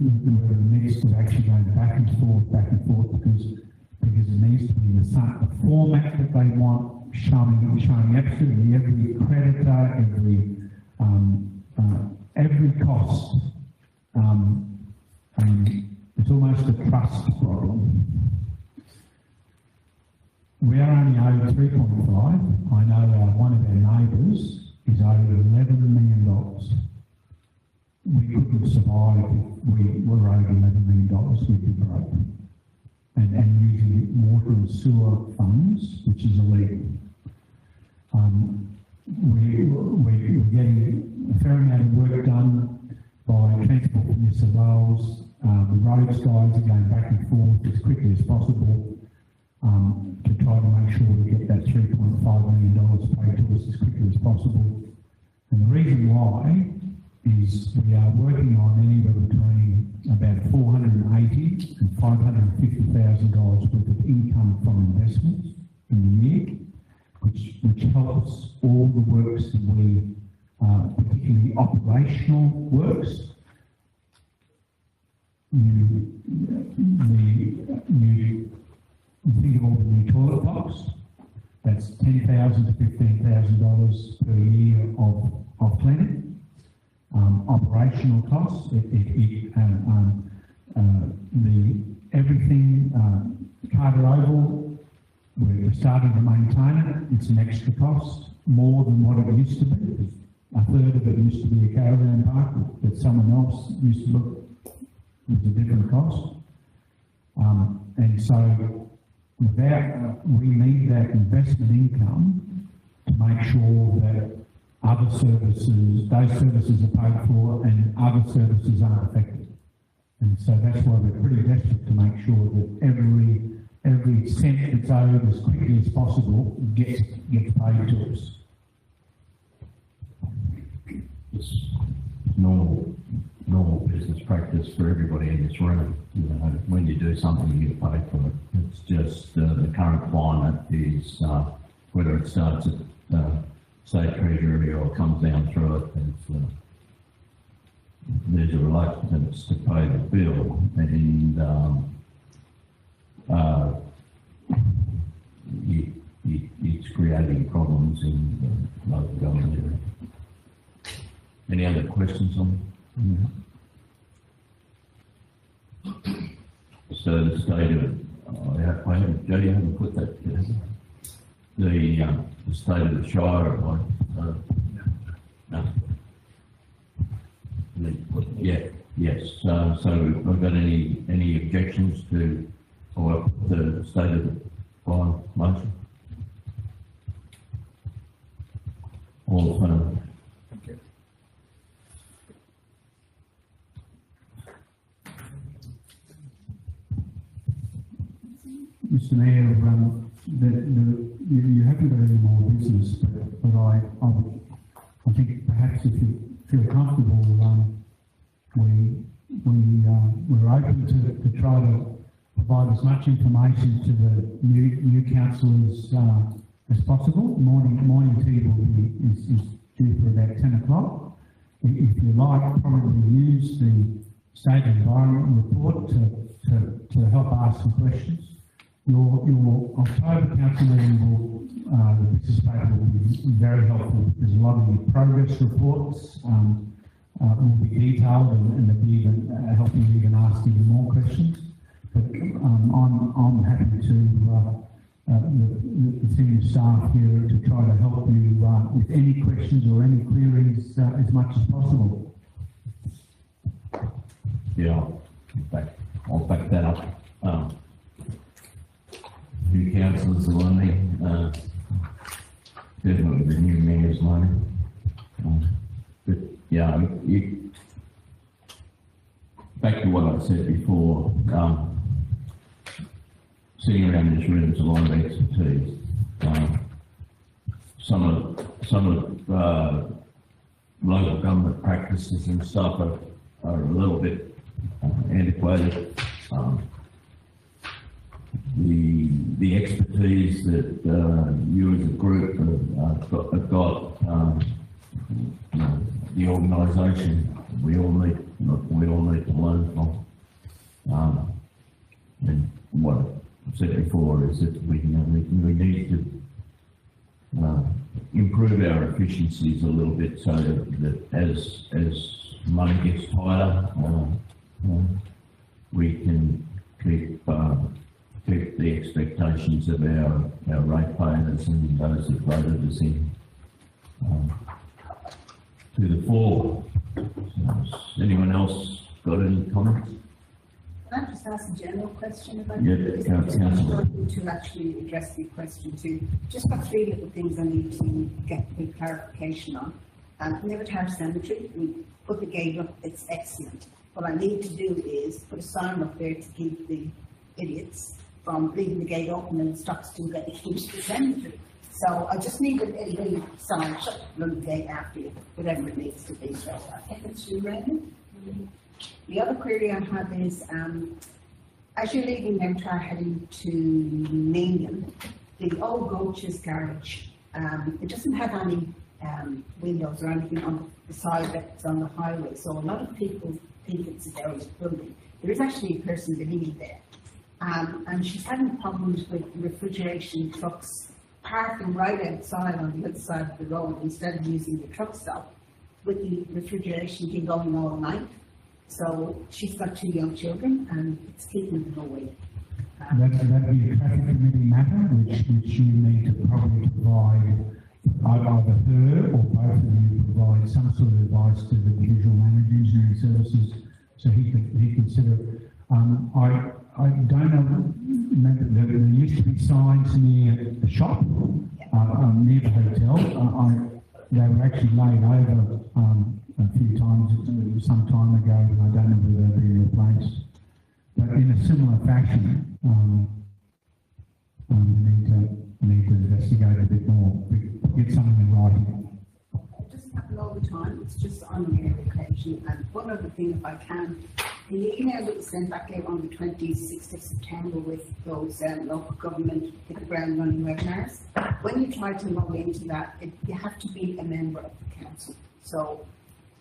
we're in the midst of actually going back and forth because it needs to be in the format that they want, showing absolutely every creditor, every cost. And it's almost a trust problem. We are only owed 3.5. I know one of our neighbours is owed $11 million. We couldn't survive if we were owed $11 million, we'd be broke. And using water and sewer funds, which is illegal. We're getting a fair amount of work done by Transport for New South Wales. The roads guys are going back and forth as quickly as possible to try to make sure we get that $3.5 million paid to us as quickly as possible. And the reason why is we are working on anywhere between about $480,000 and $550,000 worth of income from investments in the year, which helps all the works that we, particularly operational works. You think of all the new toilet blocks. That's $10,000 to $15,000 per year of cleaning. Operational costs, everything, Carter Oval, We're starting to maintain it. It's an extra cost, more than what it used to be. A third of it used to be a caravan park that someone else used to look, with a different cost. And so we need that investment income to make sure that those services are paid for and other services aren't affected. And so that's why we're pretty desperate to make sure that every cent that's owed as quickly as possible gets paid to us. It's normal business practice for everybody in this room. You know, when you do something, you get paid for it. It's just the current climate is whether it starts at state treasury or comes down through it. There's a reluctance to pay the bill, and it's creating problems in the local government area. Any other questions on that? So the state of, Jody, I haven't put that together. The state of the Shire, no. Yeah, yes. So we've got any objections to the state of the fire motion? All in favour? Mr. Mayor, you haven't got any more business, but I think perhaps if you feel comfortable, we're open to try to provide as much information to the new councillors as possible. Morning tea is due for about 10 o'clock. If you like, probably use the State Environment Report to help ask some questions. Your October council meeting the business paper will be very helpful. There's a lot of your progress reports will be detailed and they'll be even help you even ask even more questions. But I'm happy to the senior staff here to try to help you with any questions or any queries as much as possible. Yeah, I'll back that up. New councillors are learning, definitely the new mayor's learning. But yeah, back to what I said before, sitting around this room is a lot of expertise. Some of local government practices and stuff are a little bit antiquated. The expertise that you as a group have got the organisation we all need to learn from. And what I've said before is that we need to improve our efficiencies a little bit so that as money gets tighter, we can keep the expectations of our ratepayers and those that voted us in to the fore. So, anyone else got any comments? Can I just ask a general question about Yeah, this? Councillor. To actually address the question too. Just got three little things I need to get a clarification on. Nevertown Cemetery, we put the gate up, it's excellent. What I need to do is put a sign up there to keep the idiots from leaving the gate open and stocks to get into the cemetery. So I just need a little sign, shut the gate after you, whatever it needs to be. So I think it's you, Raymond. The other query I have is, as you're leaving Nevertown heading to Minion, the old Goach's garage, it doesn't have any windows or anything on the side that's on the highway. So a lot of people think it's a derelict building. There is actually a person living there. And she's having problems with refrigeration trucks parking right outside on the other side of the road instead of using the truck stop, with the refrigeration thing going all night. So she's got 2 young children and it's keeping them awake. that'd be a traffic committee matter, which you need to probably provide, either her or both of you provide some sort of advice to the visual manager engineering services, so he can consider it. I don't know, remember, there used to be signs near the shop, near the hotel. They were actually laid over a few times, some time ago, and I don't know whether they've been replaced. But in a similar fashion, we need to investigate a bit more, get something in writing. It doesn't happen all the time, it's just on a rare occasion. And one other thing, if I can, the email that was sent back out on the 26th of September with those local government hit the ground running webinars, when you try to log into that, you have to be a member of the council. So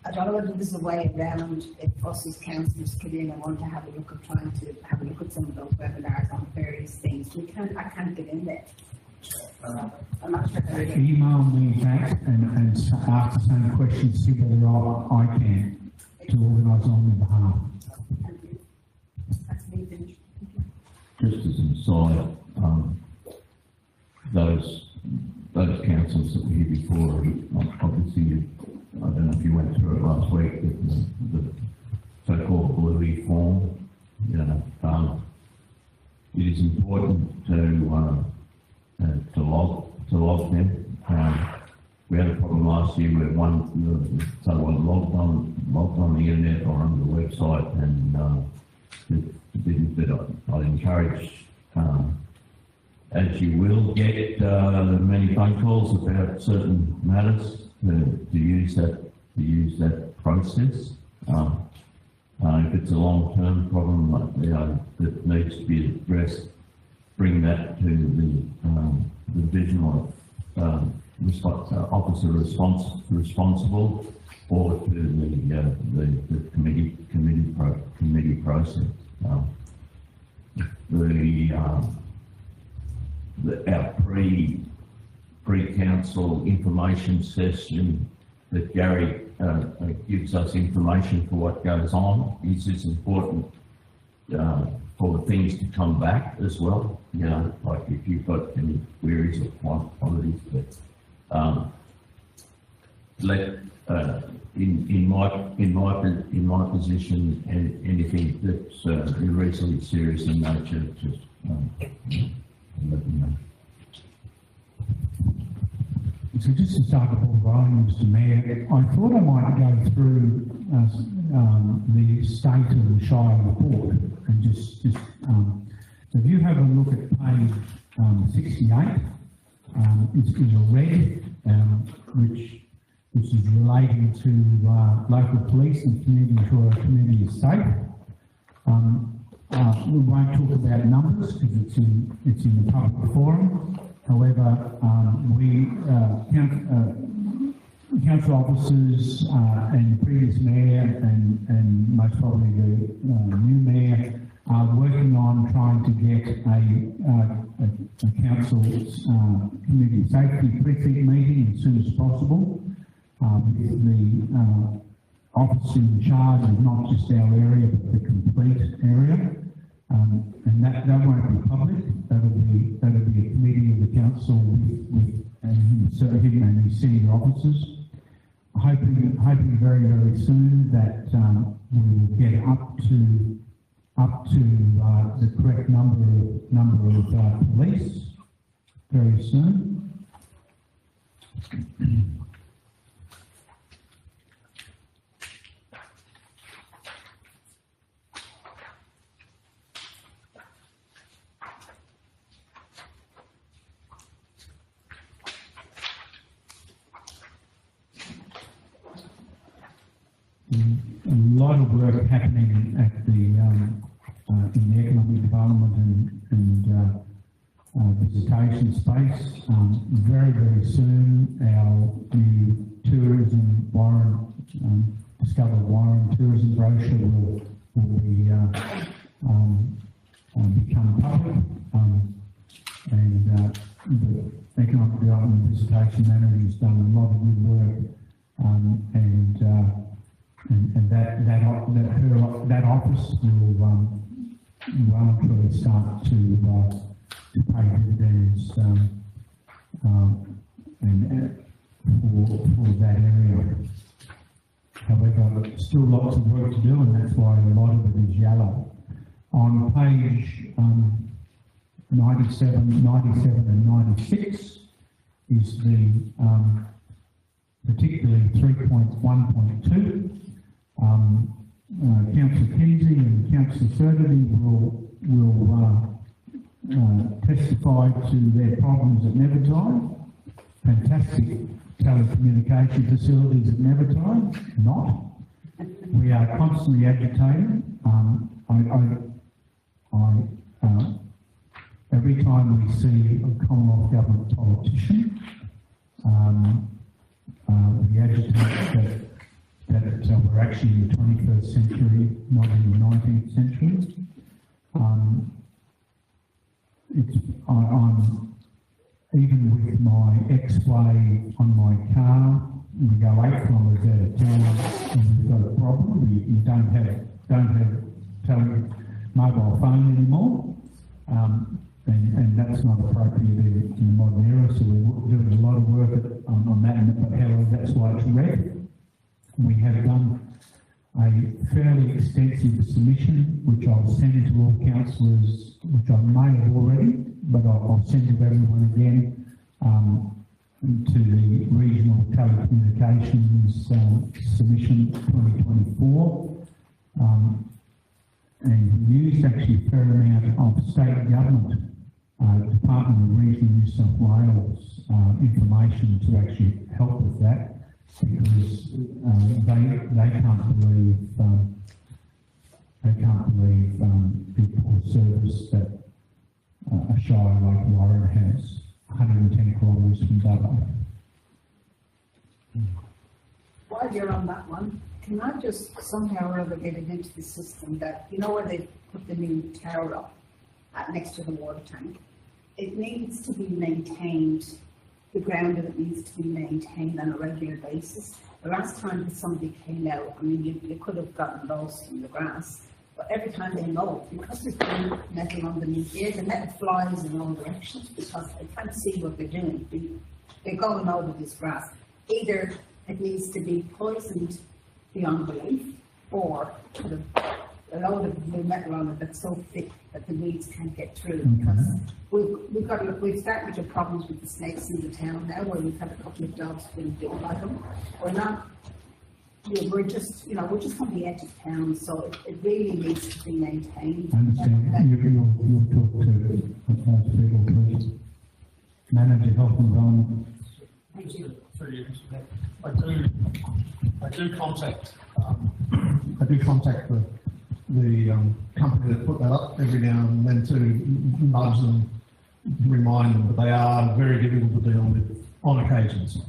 I don't know whether there's a way around if us as councillors get in and want to have a look at trying to have a look at some of those webinars on various things. I can't get in there. I'm not sure how to Email me back and ask the same question, see whether I can to organise on your behalf. Thank you. That's me finished. Just as an aside, those councils that were here before, obviously, I don't know if you went through it last week, but the so-called Bluey form, it is important to log them. We had a problem last year where someone logged on the internet or on the website, and I'd encourage, as you will get many phone calls about certain matters, to use that process. If it's a long-term problem that needs to be addressed, bring that to the divisional officer responsible, or to the committee process. Our pre-council information session that Gary gives us information for what goes on is important for things to come back as well. Like if you've got any queries or quantities, but in my position, anything that's reasonably serious in nature, just let me know. So just to start the ball rolling, Mr. Mayor, I thought I might go through the state of the Shire report and just so if you have a look at page 68, it's a red, which is relating to local police and community ensure our community is safe. We won't talk about numbers because it's in the public forum. However, council officers and the previous mayor and most probably the new mayor are working on trying to get a council's community safety briefing meeting as soon as possible with the officer in charge of not just our area but the complete area. And that won't be public. That'll be a committee of the council with him and his senior officers. Hoping very, very soon that we will get up to the correct number of police very soon. A lot of work happening at in the economic development and visitation space. Very, very soon, our new tourism Warren, Discover Warren tourism brochure will be become public, and the economic development and visitation manager has done a lot of good work, and that office well and truly start to pay dividends for that area. However, still lots of work to do, and that's why a lot of it is yellow. On page 97 and 96 is the particularly 3.1.2. Councillor Kinsey and Councillor Certainty will testify to their problems at Nevertime. Fantastic telecommunication facilities at Nevertime, not. We are constantly agitating. Every time we see a Commonwealth Government politician, we agitate that we're actually in the 21st century, not in the 19th century. I'm even with my X-Way on my car, we go 8 kilometres out of town and we've got a problem. We don't have mobile phone anymore, and that's not appropriate in the modern era. So we're doing a lot of work on that, but however, that's why it's red. We have done a fairly extensive submission, which I'll send to all councillors, which I may have already, but I'll send to everyone again, to the Regional Telecommunications Submission 2024. And we used actually a fair amount of state government, Department of Regional New South Wales information to actually help with that, because they can't believe the poor service that a Shire like Warren has, 110 kilometres from Dubbo. While you're on that one, can I just somehow or other get it into the system that, you know where they put the new tower up next to the water tank? It needs to be maintained, the ground of it needs to be maintained on a regular basis. The last time somebody came out, I mean, you could have gotten lost in the grass, but every time they mow, because there's been metal underneath here, the metal flies in all directions because they can't see what they're doing. They're going over this grass. Either it needs to be poisoned beyond belief, or put a load of blue metal on it that's so thick that the weeds can't get through. Because we've started to have problems with the snakes in the town now, where we've had a couple of dogs being bitten by them. We're just going to be edge of town, so it really needs to be maintained. I understand. You'll talk to those people, please. Manager Health and Environment. Thank you. I do contact the company that put that up every now and then to nudge them, remind them, but they are very difficult to deal with on occasions.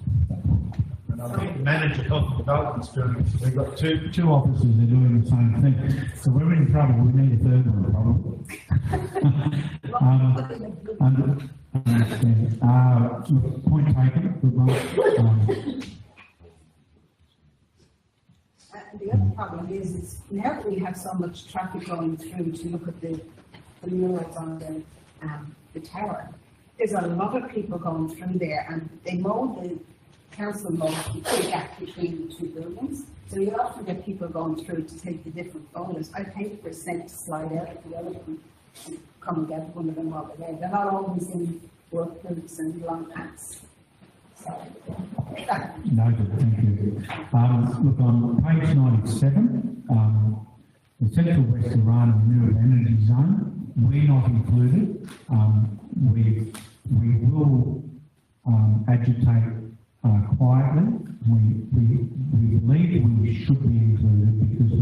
And I think the manager of health development's doing it. We've got two officers are doing the same thing. So we're in trouble. We need a third one, probably. Understand. Point taken. Good one. The other problem is now that we have so much traffic going through to look at the murals on the tower, there's a lot of people going through there, and they mow the council mows the gap between the two buildings. So you often get people going through to take the different photos. I paid for a cent to slide out of the other one and come and get one of them while they're there. They're not always in work boots and long pants. Noted, thank you. Look, on page 97, the Central West Iran Renewable Energy Zone, we're not included. We will agitate quietly. We believe we should be included because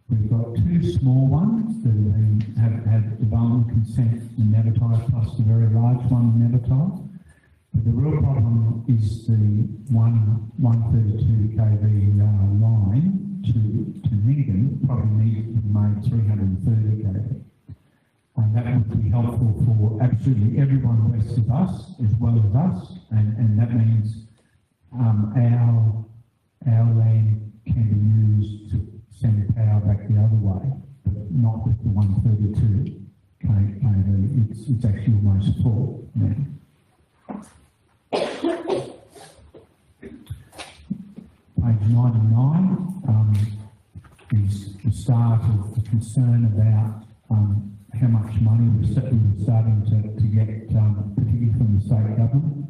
we've got two small ones that have had development consent in Nevertime, plus the very large one in Nevertime. The real problem is the 132 kV line to Ninigan probably needs to be made 330 kV. And that would be helpful for absolutely everyone west of us as well as us, and that means our land can be used to send power back the other way. But not with the 132 kV. It's actually almost full now. Page 99 is the start of the concern about how much money we were starting to get, particularly from the state government.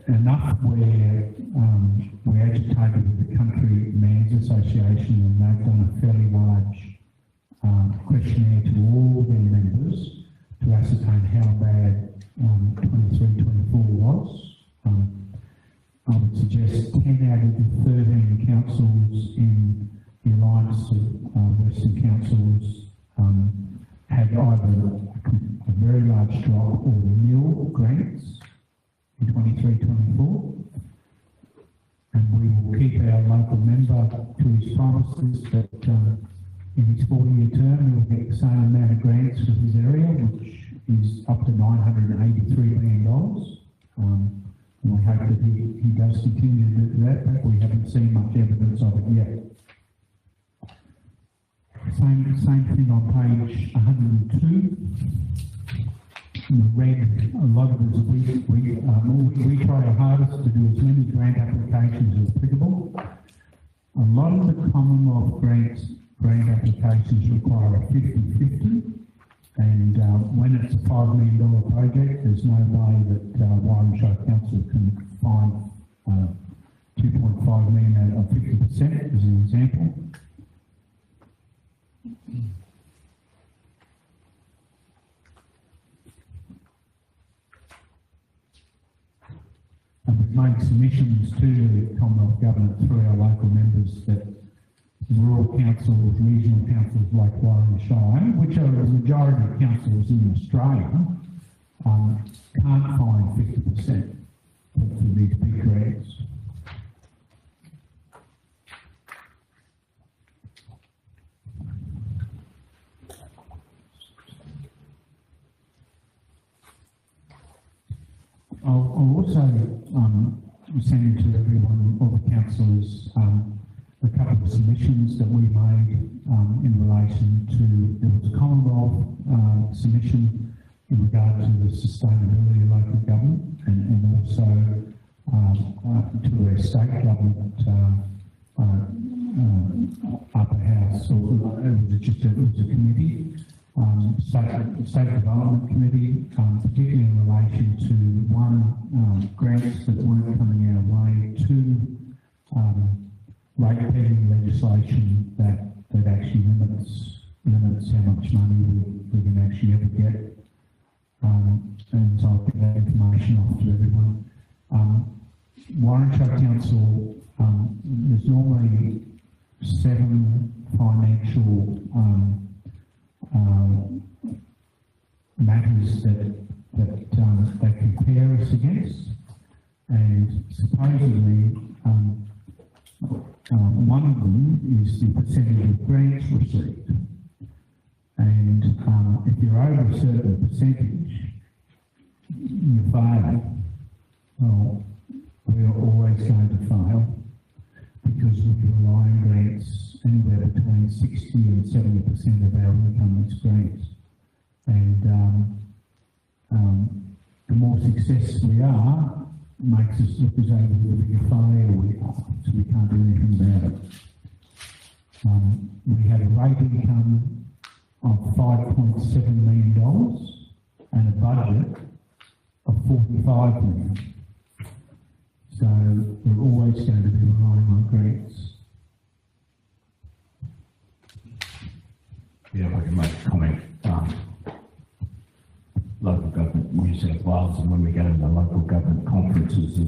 Enough where we agitated with the Country Mayors Association, and they've done a fairly large questionnaire to all their members to ascertain how bad 23-24 was. I would suggest 10 out of the 13 councils in the Alliance of Western Councils had either a very large drop or nil grants in 23-24. And we will keep our local member to his promises that in his 4-year term he will get the same amount of grants for his area, which is up to $983 million. And we hope that he does continue to do that, but we haven't seen much evidence of it yet. Same thing on page 102. In the red, a lot of us, we try our hardest to do as many grant applications as applicable. A lot of the Commonwealth grant applications require a 50-50. And when it's a $5 million project, there's no way that Warren Shire Council can find 2.5 million out of 50% as an example. And we've made submissions to the Commonwealth Government through our local members that rural councils, regional councils like Warren Shire, which are the majority of councils in Australia, can't find 50% for these big grants. I'll also send to everyone, all the councillors, a couple of submissions that we made in relation to, there was a Commonwealth submission in regard to the sustainability of local government and also to our state government upper house, or it was a committee, State Development Committee, particularly in relation to one, grants that weren't coming our way, two, rate pegging legislation that actually limits how much money we can actually ever get. And so I'll get that information off to everyone. Warren Shire Council, there's normally 7 financial matters that they compare us against, and supposedly one of them is the percentage of grants received. And if you're over a certain percentage, you fail. Well, we are always going to fail because we rely on grants anywhere between 60 and 70% of our income is grants. And the more successful we are, makes us look as though we're the bigger failure we are, so we can't do anything about it. We had a rate income of $5.7 million and a budget of $45 million. So we're always going to be relying on grants. Yeah, if I can make a comment. Local government New South Wales, and when we go to the local government conferences,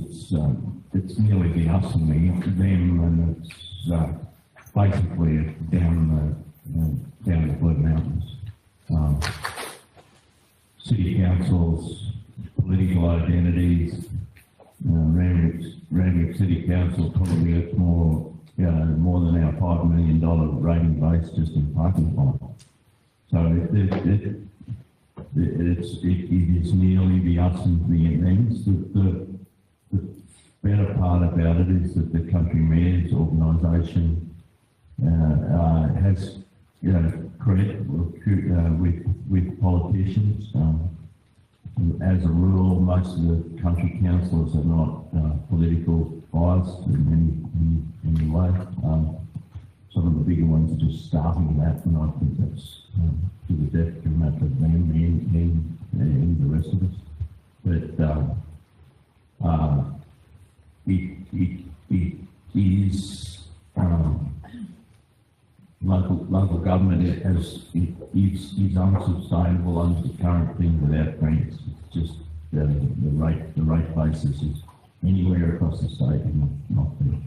it's nearly the us and them, and it's basically down the Blue Mountains. City councils, political identities. Randwick City Council probably gets more than our $5 million rating base just in parking lot. So it is nearly the us and the things. The better part about it is that the Country Mayors organisation has, created with politicians. As a rule, most of the country councillors are not political biased in any way. Some of the bigger ones are just starting that, and I think that's to the detriment of them and the rest of us. But it is local government is unsustainable under the current thing without grants. It's just the rate basis is anywhere across the state and not there.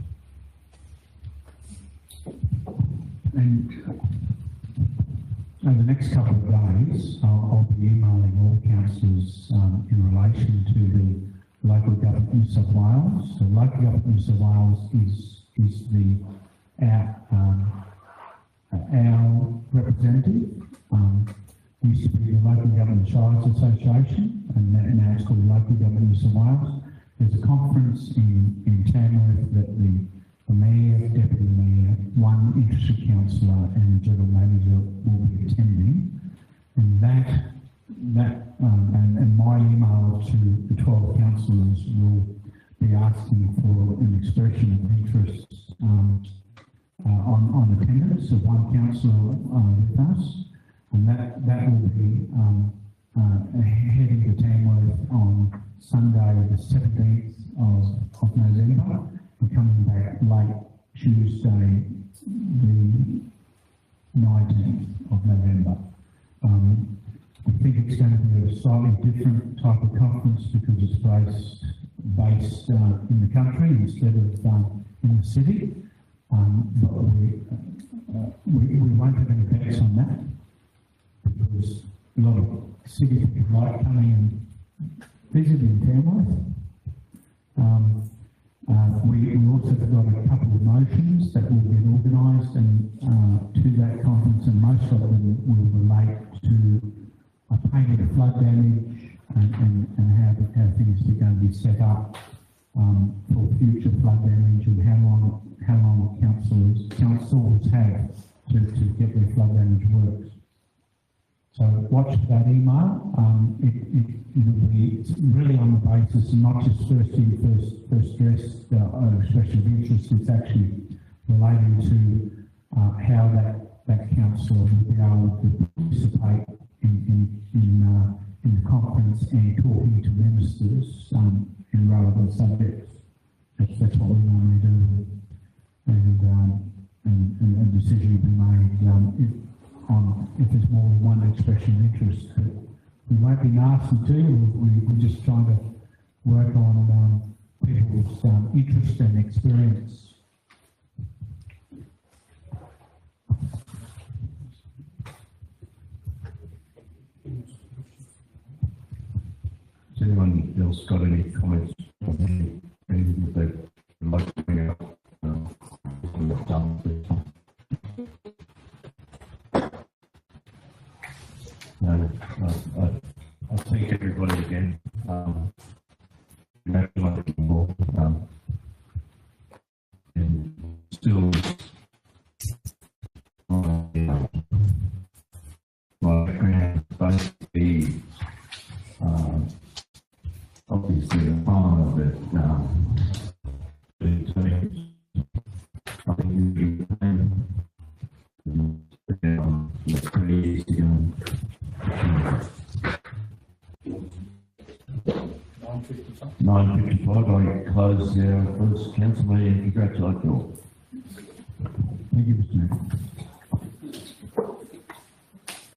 And over the next couple of days, I'll be emailing all councillors in relation to the local government New South Wales. The local government New South Wales is our representative. Used to be the Local Government Shires Association, and now it's called Local Government New South Wales. There's a conference in Tamworth that the Mayor, Deputy Mayor, one interested councillor and general manager will be attending, and and my email to the 12 councillors will be asking for an expression of interest on attendance of one councillor with us, and that will be heading to Tamworth on Sunday the 17th of November. We're coming back late Tuesday, the 19th of November. I think it's going to be a slightly different type of conference because it's based in the country instead of in the city. But we won't have any bets on that because a lot of city people like coming and visiting Tamworth. We also have got a couple of motions that will get organised and to that conference, and most of them will relate to painting of flood damage and how things are going to be set up for future flood damage and how long councils have to get their flood damage works. So watch that email. It'll be really on the basis of not just first in, first dressed expression of interest. It's actually relating to how that council will be able to participate in the conference and talking to ministers in relevant subjects. That's what we normally do, and a decision will be made if there's more than one expression of interest. But we won't be nasty too. We're just trying to work on people's interest and experience. Has anyone else got any comments on anything that they'd like to bring up? No, I thank everybody again. And still, my background basically, obviously a farmer, but it's pretty easy going. 9:55, I close our first council meeting. Congratulate you all. Thank you, Mr. Mayor.